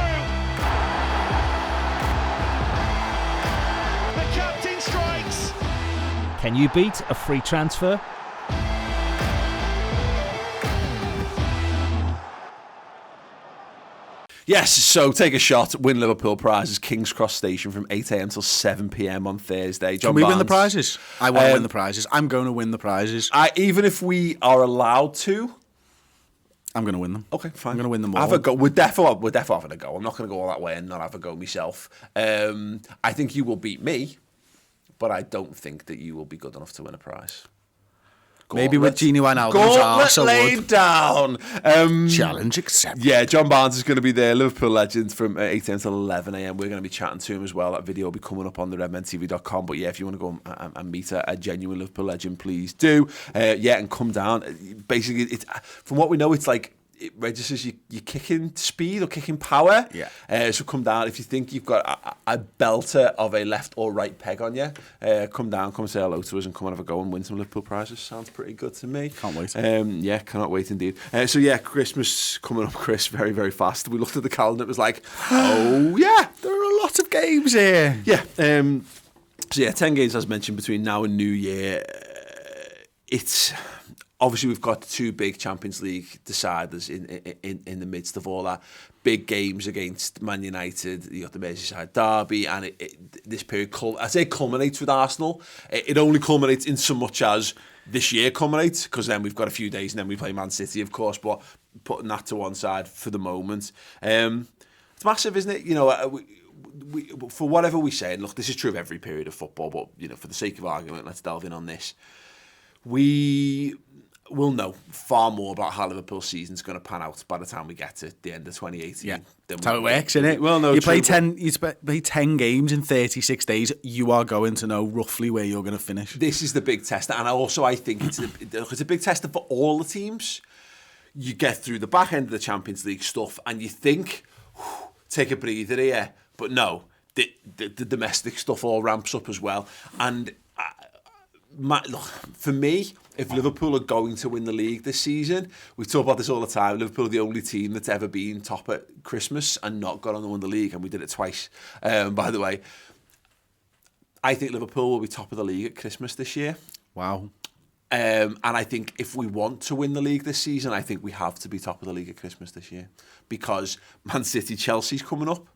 The captain strikes. Can you beat a free transfer? Yes, so take a shot, win Liverpool prizes, King's Cross Station from 8 a.m. till 7 p.m. on Thursday. John Can we Barnes, win the prizes? I want to win the prizes. I'm going to win the prizes. Even if we are allowed to, I'm going to win them. Okay, fine. I'm going to win them all. Have a go. We're definitely having a go. I'm not going to go all that way and not have a go myself. I think you will beat me, but I don't think that you will be good enough to win a prize. Maybe with Gini Wijnaldum's arse, I laid down. Challenge accepted. Yeah, John Barnes is going to be there, Liverpool legend, from 8 a.m. till 11 a.m. We're going to be chatting to him as well. That video will be coming up on the redmentv.com. But yeah, if you want to go and meet a genuine Liverpool legend, please do. And come down. Basically, it's from what we know, it's like it registers your kicking speed or kicking power. Yeah. So come down. If you think you've got a belter of a left or right peg on you, come down, come say hello to us and come and have a go and win some Liverpool prizes. Sounds pretty good to me. Can't wait. Cannot wait indeed. Christmas coming up, Chris, very, very fast. We looked at the calendar, it was like, oh yeah, there are a lot of games here. Yeah. 10 games as mentioned between now and New Year. It's... Obviously, we've got 2 big Champions League deciders in the midst of all that. Big games against Man United, you got the Merseyside derby, and this period, culminates with Arsenal. It only culminates in so much as this year culminates, because then we've got a few days and then we play Man City, of course, but putting that to one side for the moment. It's massive, isn't it? We, for whatever we say, and look, this is true of every period of football, but for the sake of argument, let's delve in on this. we'll know far more about how Liverpool's season's going to pan out by the time we get to the end of 2018. Yeah, Then that's how it works, isn't it? Well, no, you play true, 10 games in 36 days. You are going to know roughly where you're going to finish. This is the big test, and I think it's a big test for all the teams. You get through the back end of the Champions League stuff, and you think, take a breather here, but no, the domestic stuff all ramps up as well. And look, for me, if Liverpool are going to win the league this season, we talk about this all the time. Liverpool are the only team that's ever been top at Christmas and not gone on to win the league, and we did it twice, by the way. I think Liverpool will be top of the league at Christmas this year. Wow. And I think if we want to win the league this season, I think we have to be top of the league at Christmas this year, because Man City, Chelsea's coming up.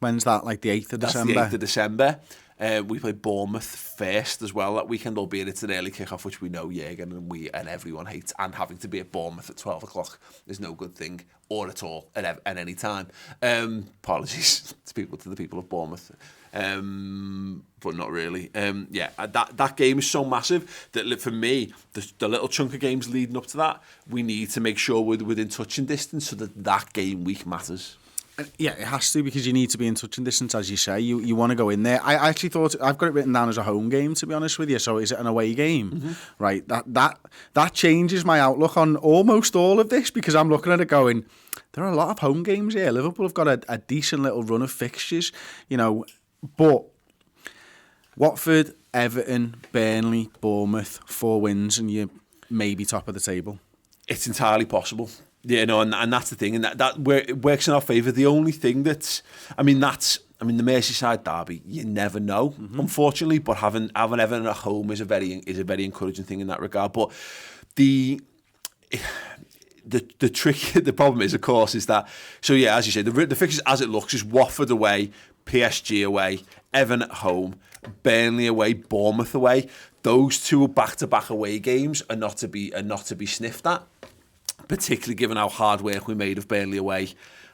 When's that? Like the 8th of December? That's the 8th of December. We play Bournemouth first as well that weekend, albeit it's an early kick-off, which we know Jürgen and everyone hates, and having to be at Bournemouth at 12 o'clock is no good thing, or at all, at any time. Apologies to the people of Bournemouth, but not really. That game is so massive that for me, the little chunk of games leading up to that, we need to make sure we're within touching distance so that game week matters. Yeah, it has to, because you need to be in touching distance, as you say. You want to go in there. I actually thought, I've got it written down as a home game, to be honest with you. So is it an away game? Mm-hmm. Right, that changes my outlook on almost all of this, because I'm looking at it going, there are a lot of home games here. Liverpool have got a decent little run of fixtures, but Watford, Everton, Burnley, Bournemouth, 4 wins, and you're maybe top of the table. It's entirely possible. Yeah, no, and that's the thing, and that works in our favour. The only thing the Merseyside derby, you never know, unfortunately. But having Everton at home is a very encouraging thing in that regard. But the trick, the problem is, of course, is that, so yeah, as you say, the fixtures as it looks is Watford away, PSG away, Everton at home, Burnley away, Bournemouth away. Those 2 back-to-back away games are not to be sniffed at. Particularly given how hard work we made of Burnley away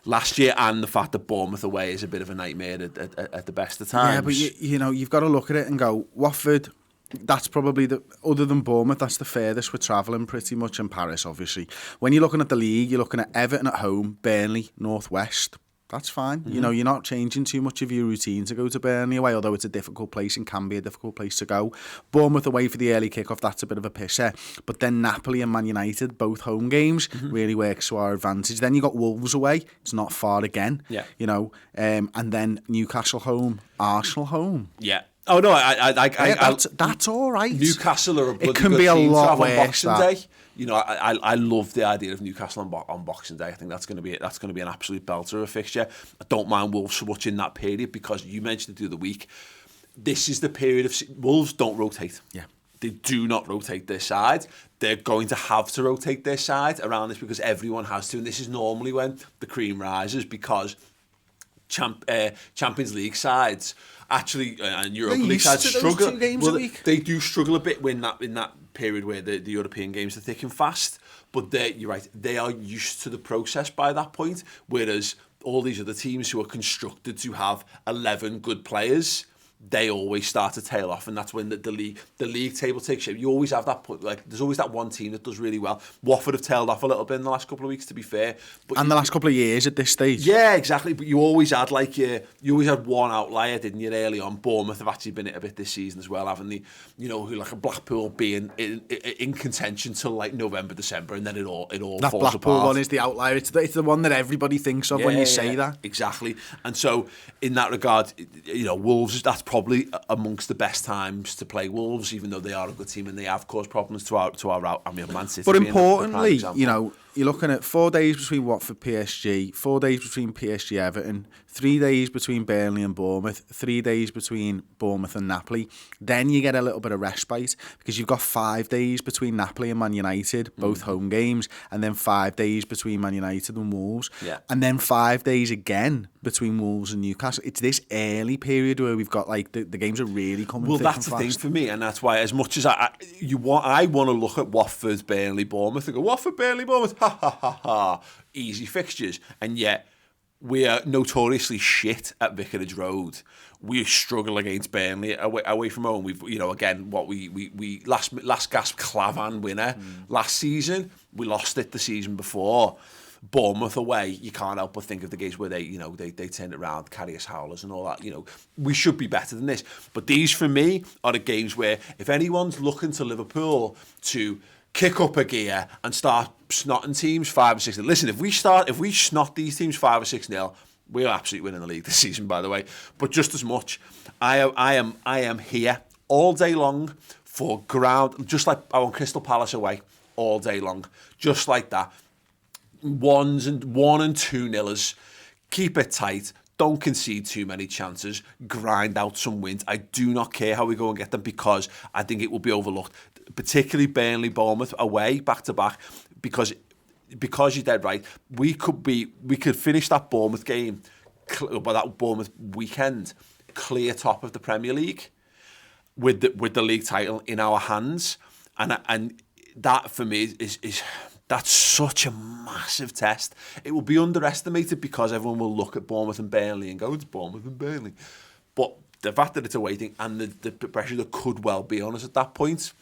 last year, and the fact that Bournemouth away is a bit of a nightmare at the best of times. Yeah, but you've got to look at it and go, Watford, that's probably other than Bournemouth, that's the furthest we're travelling pretty much, in Paris, obviously. When you're looking at the league, you're looking at Everton at home, Burnley, North West. That's fine. Mm-hmm. You're not changing too much of your routine to go to Burnley away, although it's a difficult place and can be a difficult place to go. Bournemouth away for the early kick-off, that's a bit of a pisser. But then Napoli and Man United, both home games, really works to our advantage. Then you got Wolves away. It's not far again. Yeah. And then Newcastle home, Arsenal home. Yeah. Oh no, that's all right. Newcastle are a bloody it can good be a team lot to have worse, on Boxing Day. I love the idea of Newcastle on Boxing Day. I think that's going to be an absolute belter of a fixture. I don't mind Wolves so much in that period, because you mentioned it the other week. This is the period of Wolves don't rotate. Yeah, they do not rotate their side. They're going to have to rotate their side around this, because everyone has to, and this is normally when the cream rises, because Champions League sides actually and Europa League sides struggle. 2 games a week. They do struggle a bit in that period where the European games are thick and fast. But you're right, they are used to the process by that point. Whereas all these other teams who are constructed to have 11 good players, they always start to tail off, and that's when the league table takes shape. You always have that point, like there's always that one team that does really well. Watford have tailed off a little bit in the last couple of weeks, to be fair. But the last couple of years at this stage. Yeah, exactly. But you always had one outlier, didn't you, early on? Bournemouth have actually been it a bit this season as well, haven't they? Who like a Blackpool being in contention till like November, December, and then it all that falls Blackpool apart. One is the outlier. It's the one that everybody thinks of when you say that. Exactly. And so in that regard, Wolves, that's probably amongst the best times to play Wolves, even though they are a good team and they have caused problems to our route. And we have Man City. But importantly, you're looking at 4 days between Watford, PSG, 4 days between PSG, Everton, 3 days between Burnley and Bournemouth, 3 days between Bournemouth and Napoli. Then you get a little bit of respite, because you've got 5 days between Napoli and Man United, both home games, and then 5 days between Man United and Wolves, and then 5 days again between Wolves and Newcastle. It's this early period where we've got like the games are really coming. Well, that's the thing for me, and that's why, as much as I want to look at Watford, Burnley, Bournemouth, and go Watford, Burnley, Bournemouth, ha ha ha ha, easy fixtures, and yet we are notoriously shit at Vicarage Road. We struggle against Burnley away from home. We've, again, what we last gasp Clavan winner last season. We lost it the season before. Bournemouth away, you can't help but think of the games where they turned it around, carry us howlers and all that. We should be better than this. But these, for me, are the games where if anyone's looking to Liverpool to kick up a gear and start snotting teams 5 or 6. Listen, if we snot these teams 5 or 6-0, we're absolutely winning the league this season, by the way. But just as much, I am here all day long for ground, just like I want Crystal Palace away all day long, just like that. 1 and 2-0ers, keep it tight. Don't concede too many chances. Grind out some wins. I do not care how we go and get them because I think it will be overlooked, particularly Burnley, Bournemouth away back to back, because you're dead right. We could finish that Bournemouth game, by that Bournemouth weekend, clear top of the Premier League with the league title in our hands, and that for me is that's such a massive test. It will be underestimated because everyone will look at Bournemouth and Burnley and go, it's Bournemouth and Burnley. But the fact that it's a waiting and the pressure that could well be on us at that point,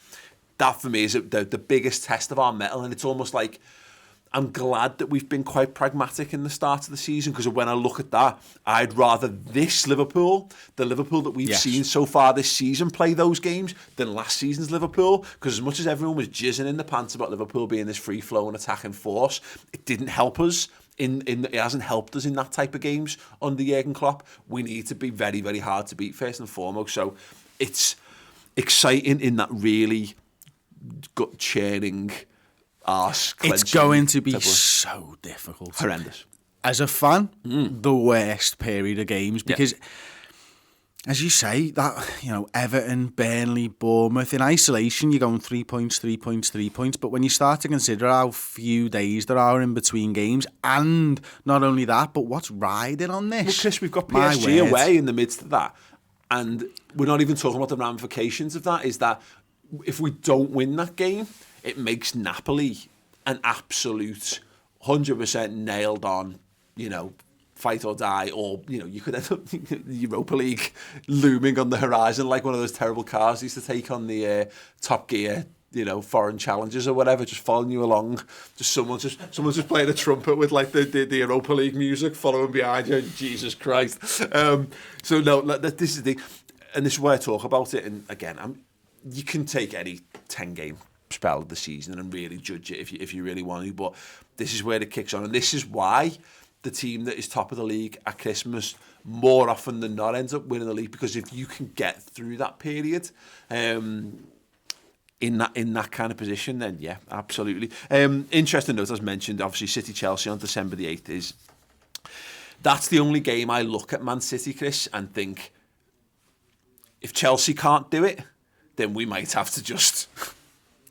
that for me is the biggest test of our mettle. And it's almost like, I'm glad that we've been quite pragmatic in the start of the season, because when I look at that, I'd rather this Liverpool, the Liverpool that we've seen so far this season, play those games than last season's Liverpool. Because as much as everyone was jizzing in the pants about Liverpool being this free-flowing attacking force, it didn't help us. It hasn't helped us in that type of games under Jurgen Klopp. We need to be very, very hard to beat first and foremost. So it's exciting in that really gut-churning, it's going to be so difficult. Horrendous. As a fan, the worst period of games, because as you say, that Everton, Burnley, Bournemouth, in isolation, you're going 3 points, 3 points, 3 points. But when you start to consider how few days there are in between games, and not only that, but what's riding on this? Well, Chris, we've got PSG away in the midst of that, and we're not even talking about the ramifications of that. Is that if we don't win that game, it makes Napoli an absolute 100% nailed on, fight or die, or, you could end up the Europa League looming on the horizon like one of those terrible cars used to take on the Top Gear, foreign challenges or whatever, just following you along. Someone's just playing a trumpet with like the Europa League music following behind you. Jesus Christ. So no, this is and this is why I talk about it. And again, you can take any 10-game spell of the season and really judge it if you really want to, but this is where it kicks on, and this is why the team that is top of the league at Christmas more often than not ends up winning the league, because if you can get through that period in that kind of position, then yeah, absolutely. Interesting note, as mentioned, obviously City-Chelsea on December the 8th that's the only game I look at Man City, Chris, and think if Chelsea can't do it, then we might have to just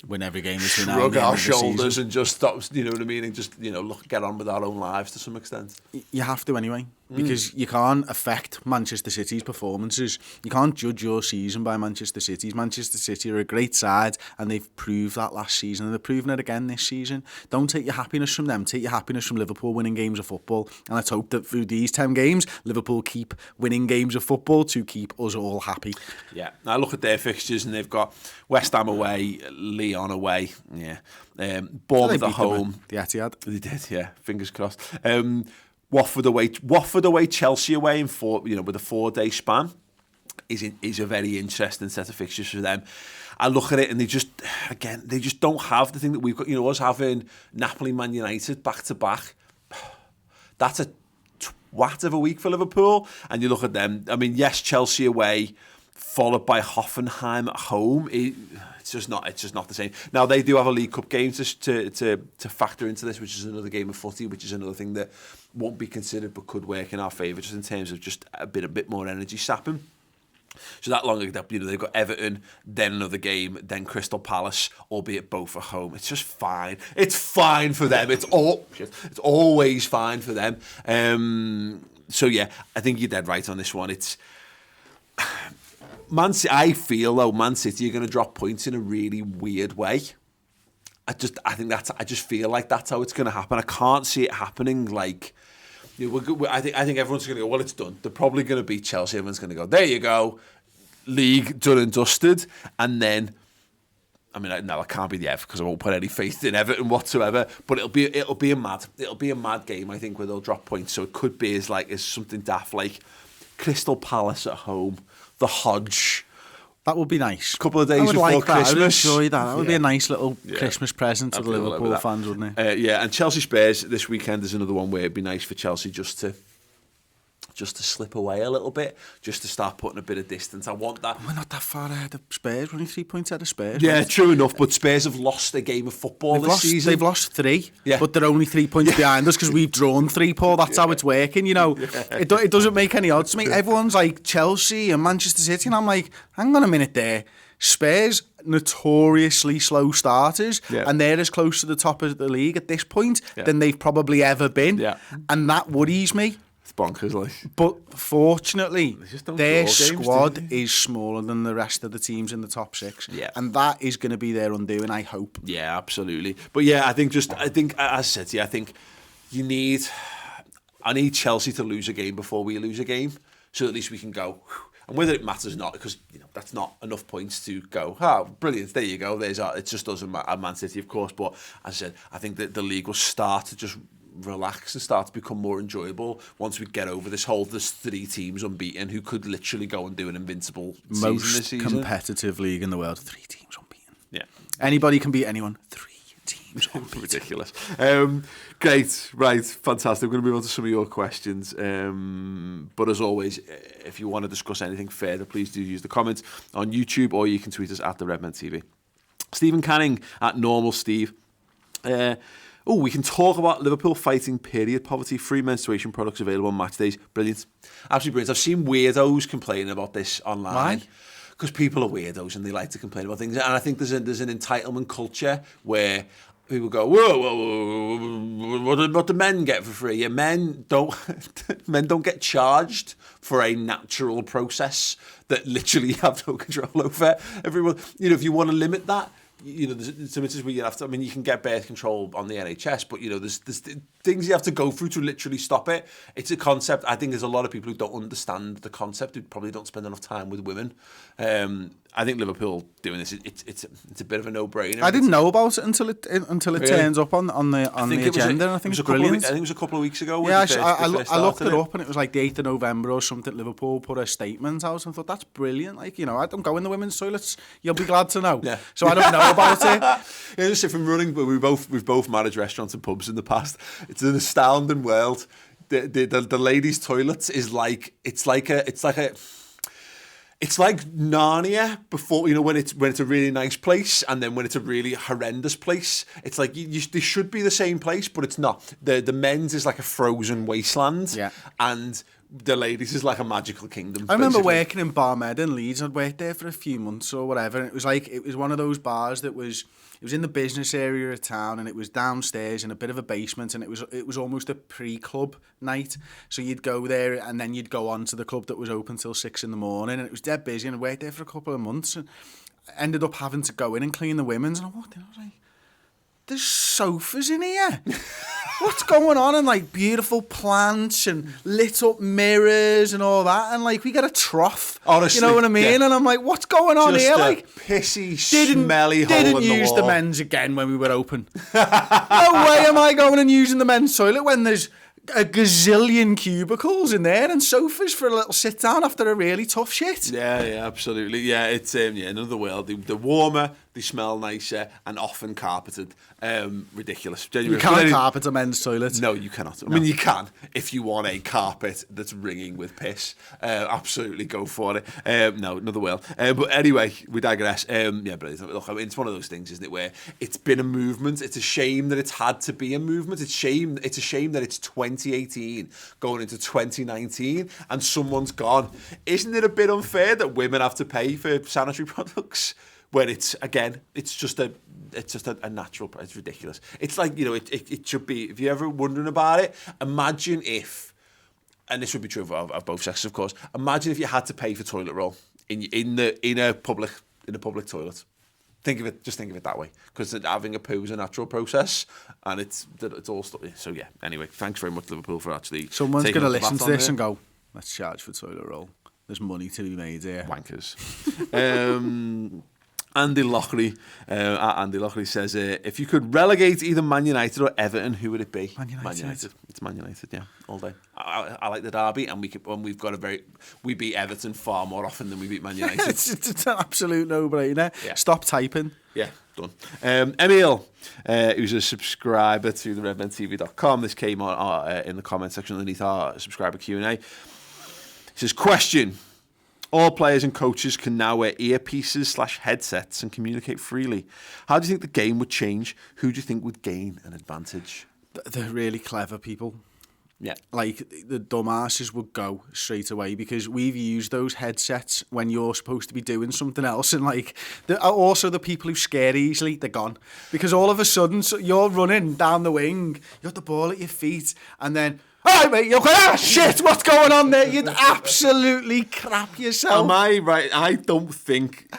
win every game between now shrug our shoulders and just stop, you know what I mean, and just get on with our own lives to some extent. You have to anyway, because you can't affect Manchester City's performances. You can't judge your season by Manchester City's. Manchester City are a great side, and they've proved that last season, and they're proving it again this season. Don't take your happiness from them. Take your happiness from Liverpool winning games of football, and let's hope that through these 10 games, Liverpool keep winning games of football to keep us all happy. Yeah, now look at their fixtures, and they've got West Ham away, Lyon away, Bournemouth at home. The Etihad. They did, yeah. Fingers crossed. Watford away, Chelsea away, with a 4-day span is a very interesting set of fixtures for them. I look at it and they just don't have the thing that we've got. Us having Napoli, Man United back to back. That's a twat of a week for Liverpool. And you look at them. I mean, yes, Chelsea away, followed by Hoffenheim at home. It's just not the same. Now they do have a League Cup game to factor into this, which is another game of footy, which is another thing that won't be considered but could work in our favour, just in terms of just a bit more energy sapping. So that long, they've got Everton, then another game, then Crystal Palace, albeit both at home. It's just fine. It's fine for them. It's always fine for them. So yeah, I think you're dead right on this one. It's Man City. I feel though Man City are going to drop points in a really weird way. I just feel like that's how it's going to happen. I can't see it happening like I think everyone's going to go, well, it's done. They're probably going to beat Chelsea. Everyone's going to go, there you go, league done and dusted. And then, I mean, no, I can't be the Ev because I won't put any faith in Everton whatsoever. But it'll be a mad game. I think where they'll drop points. So it could be as something daft like Crystal Palace at home, the Hodge. That would be nice. A couple of days before Christmas. I would enjoy that. That would be a nice little Christmas present to the Liverpool fans, wouldn't it? Yeah, and Chelsea Spurs this weekend is another one where it'd be nice for Chelsea just to slip away a little bit, just to start putting a bit of distance. I want that. We're not that far ahead of Spurs. We're only 3 points ahead of Spurs. Yeah, true enough, but Spurs have lost a game of football this season. They've lost 3, but they're only 3 points behind us because we've drawn 3, Paul. That's how it's working, you know. It doesn't make any odds to me. Everyone's like Chelsea and Manchester City, and I'm like, hang on a minute there. Spurs, notoriously slow starters, and they're as close to the top of the league at this point than they've probably ever been. And that worries me. It's bonkers, like. But fortunately, their squad is smaller than the rest of the teams in the top 6. And that is going to be their undoing, I hope. Yeah, absolutely. But yeah, I think, as I said to you, I think I need Chelsea to lose a game before we lose a game, so at least we can go. And whether it matters or not, because that's not enough points to go, brilliant, there you go. It just doesn't matter. Man City, of course, but as I said, I think that the league will start to just relax and start to become more enjoyable once we get over this whole, there's 3 teams unbeaten who could literally go and do an invincible season this season. Most competitive league in the world, 3 teams unbeaten. Yeah. Anybody can beat anyone. 3 teams unbeaten. Ridiculous. Great, right, fantastic. We're going to move on to some of your questions. But as always, if you want to discuss anything further, please do use the comments on YouTube, or you can tweet us at the Redmen TV. Stephen Canning at Normal Steve. We can talk about Liverpool fighting period poverty, free menstruation products available on match days. Brilliant. Absolutely brilliant. I've seen weirdos complaining about this online. Why? Because people are weirdos and they like to complain about things. And I think there's an entitlement culture where people go, whoa, what do men get for free? Yeah, men don't get charged for a natural process that literally have no control over. Everyone, if you want to limit that, there's some instances where you have to. I mean, you can get birth control on the NHS, but there's things you have to go through to literally stop it. It's a concept. I think there's a lot of people who don't understand the concept, who probably don't spend enough time with women. I think Liverpool doing this, it's a bit of a no-brainer. I didn't know about it until it turns up on the agenda. And I think it's brilliant. I think it was a couple of weeks ago. Yeah, I looked it up, and it was like the 8th of November or something. Liverpool put a statement out, and I thought that's brilliant. Like, I don't go in the women's toilets. You'll be glad to know. So I don't know about it. Just from running, but we've both managed restaurants and pubs in the past. It's an astounding world. The ladies' toilets is like it's like Narnia before, when it's a really nice place, and then when it's a really horrendous place. It's like they should be the same place, but it's not. The men's is like a frozen wasteland, and the ladies is like a magical kingdom. I remember working in Barmed in Leeds. I'd worked there for a few months or whatever, and it was one of those bars that was in the business area of town, and it was downstairs in a bit of a basement, and it was almost a pre-club night. So you'd go there, and then you'd go on to the club that was open till 6 a.m, and it was dead busy. And I worked there for a couple of months, and I ended up having to go in and clean the women's. And I walked in, I was like, there's sofas in here. What's going on? And like beautiful plants and lit up mirrors and all that. And like we got a trough. Honestly, you know what I mean? And I'm like, what's going on just here? A like pissy, smelly hole in the wall. Didn't use the men's again when we were open. No way am I going and using the men's toilet when there's a gazillion cubicles in there and sofas for a little sit down after a really tough shit. Yeah, absolutely. Yeah, it's another world. They're warmer, they smell nicer, and often carpeted. Ridiculous. Genuinely. You can't carpet a men's toilet. No, you cannot. I mean, you can if you want a carpet that's ringing with piss. Absolutely, go for it. No, another world. But anyway, we digress. But look, I mean, it's one of those things, isn't it, where it's been a movement. It's a shame that it's had to be a movement. It's a shame that it's 2018 going into 2019 and someone's gone. Isn't it a bit unfair that women have to pay for sanitary products? When it's just a natural. It's ridiculous. It's like, it should be. If you're ever wondering about it, imagine if, and this would be true of both sexes, of course. Imagine if you had to pay for toilet roll in a public toilet. Think of it that way, because having a poo is a natural process, and it's all stuff. So yeah. Anyway, thanks very much, Liverpool, for actually. Someone's going to listen to this and go, "Let's charge for toilet roll. There's money to be made here." Wankers. Andy Lockery says, if you could relegate either Man United or Everton, who would it be? Man United. It's Man United, yeah, all day. I like the derby, and we beat Everton far more often than we beat Man United. it's an absolute no-brainer. Yeah. Stop typing. Yeah, done. Emil, who's a subscriber to the redmentv.com. This came on in the comment section underneath our subscriber Q&A. He says, question: all players and coaches can now wear earpieces/headsets and communicate freely. How do you think the game would change? Who do you think would gain an advantage? They're really clever people. Yeah. Like, the dumbasses would go straight away, because we've used those headsets when you're supposed to be doing something else. And, like, also the people who scare easily, they're gone. Because all of a sudden, you're running down the wing, you got the ball at your feet, and then... All right, mate, you're going, shit, what's going on there? You'd absolutely crap yourself. Am I right? I don't think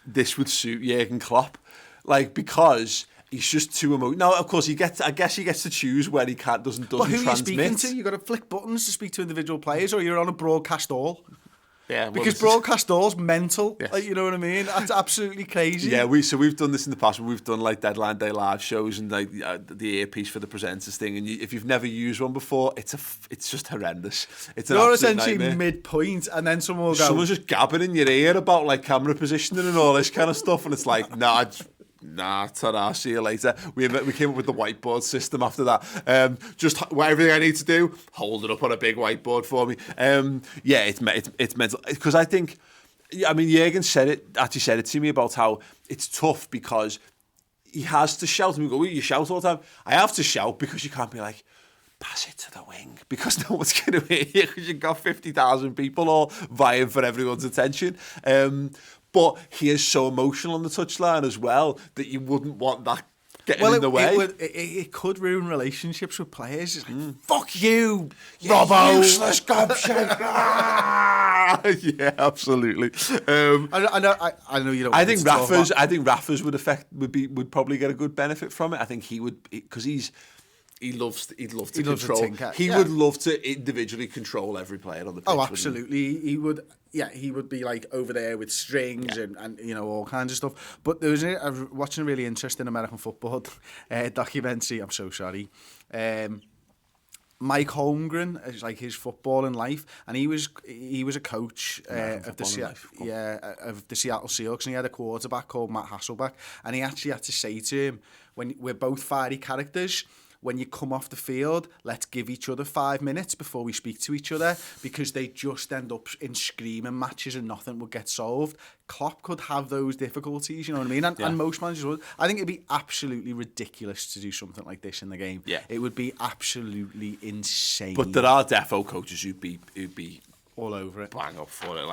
this would suit Jurgen Klopp. Like, because he's just too emotional. Now, of course, I guess he gets to choose where he doesn't But who transmit. are you speaking to? You've got to flick buttons to speak to individual players, or you're on a broadcast all. Yeah, because broadcast all's mental. Yes. Like, you know what I mean? That's absolutely crazy. Yeah, we've done this in the past. We've done like Deadline Day live shows and like the earpiece for the presenters thing. And if you've never used one before, it's just horrendous. It's an You're absolute essentially nightmare. Midpoint, and then someone will go. Someone's just gabbing in your ear about like camera positioning and all this kind of stuff, and it's like, Nah, ta-da, see you later. We came up with the whiteboard system after that. Just everything I need to do, hold it up on a big whiteboard for me. Yeah, it's mental. Because I think, I mean, Jurgen said it to me about how it's tough because he has to shout. And we go, you shout all the time. I have to shout because you can't be like, pass it to the wing, because no one's going to hear you because you've got 50,000 people all vying for everyone's attention. But he is so emotional on the touchline as well that you wouldn't want that getting in the way. It could ruin relationships with players. It's like, fuck you, Robbo. Useless gobshite. Yeah, absolutely. I know you don't. I think Rafa's would probably get a good benefit from it. I think he would, because he'd love to control. He would love to individually control every player on the pitch. Oh, absolutely. He would. Yeah, he would be like over there with strings and you know, all kinds of stuff. But there was watching a really interesting American football documentary. I'm so sorry. Mike Holmgren is like his football in life, and he was a coach of the Seattle Seahawks, and he had a quarterback called Matt Hasselbeck, and he actually had to say to him, when we're both fiery characters, when you come off the field, let's give each other 5 minutes before we speak to each other, because they just end up in screaming matches and nothing would get solved. Klopp could have those difficulties, you know what I mean? And most managers would. I think it'd be absolutely ridiculous to do something like this in the game. Yeah. It would be absolutely insane. But there are defo coaches who'd be all over it. Bang up for it.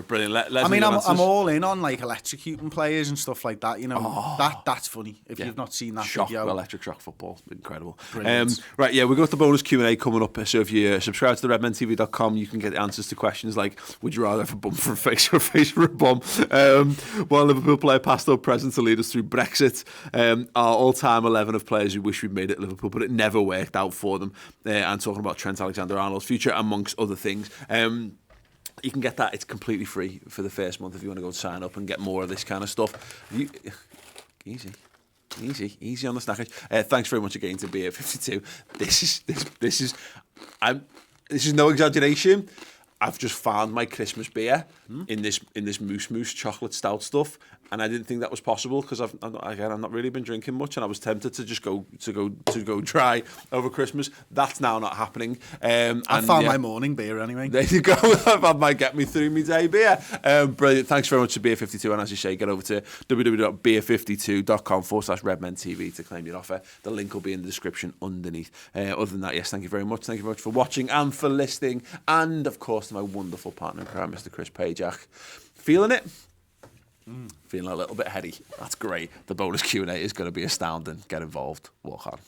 Brilliant. I mean, I'm all in on like electrocuting players and stuff like that. You know, that's funny. If you've not seen that video, electric shock football, incredible. Brilliant. Right, yeah, we've got the bonus Q&A coming up. So if you subscribe to the redmentv.com, you can get answers to questions like, would you rather have a bum for a face or a face for a bum? While Liverpool player past or present to lead us through Brexit, our all-time 11 of players who wish we'd made it at Liverpool, but it never worked out for them. And talking about Trent Alexander-Arnold's future, amongst other things. You can get that. It's completely free for the first month if you want to go and sign up and get more of this kind of stuff. Easy on the snackage. Thanks very much again to Beer 52. This is no exaggeration. I've just found my Christmas beer in this Moose chocolate stout stuff, and I didn't think that was possible because I've not really been drinking much, and I was tempted to just go dry over Christmas. That's now not happening. I found my morning beer anyway. There you go. That might get me through my day beer. Brilliant. Thanks very much to Beer 52, and as you say, get over to www.beer52.com/RedmenTV to claim your offer. The link will be in the description underneath. Other than that, yes, thank you very much. Thank you very much for watching and for listening, and of course to my wonderful partner in crime, Mr. Chris Pajak. Feeling it? Feeling a little bit heady. That's great. The bonus Q&A is going to be astounding. Get involved. Walk on.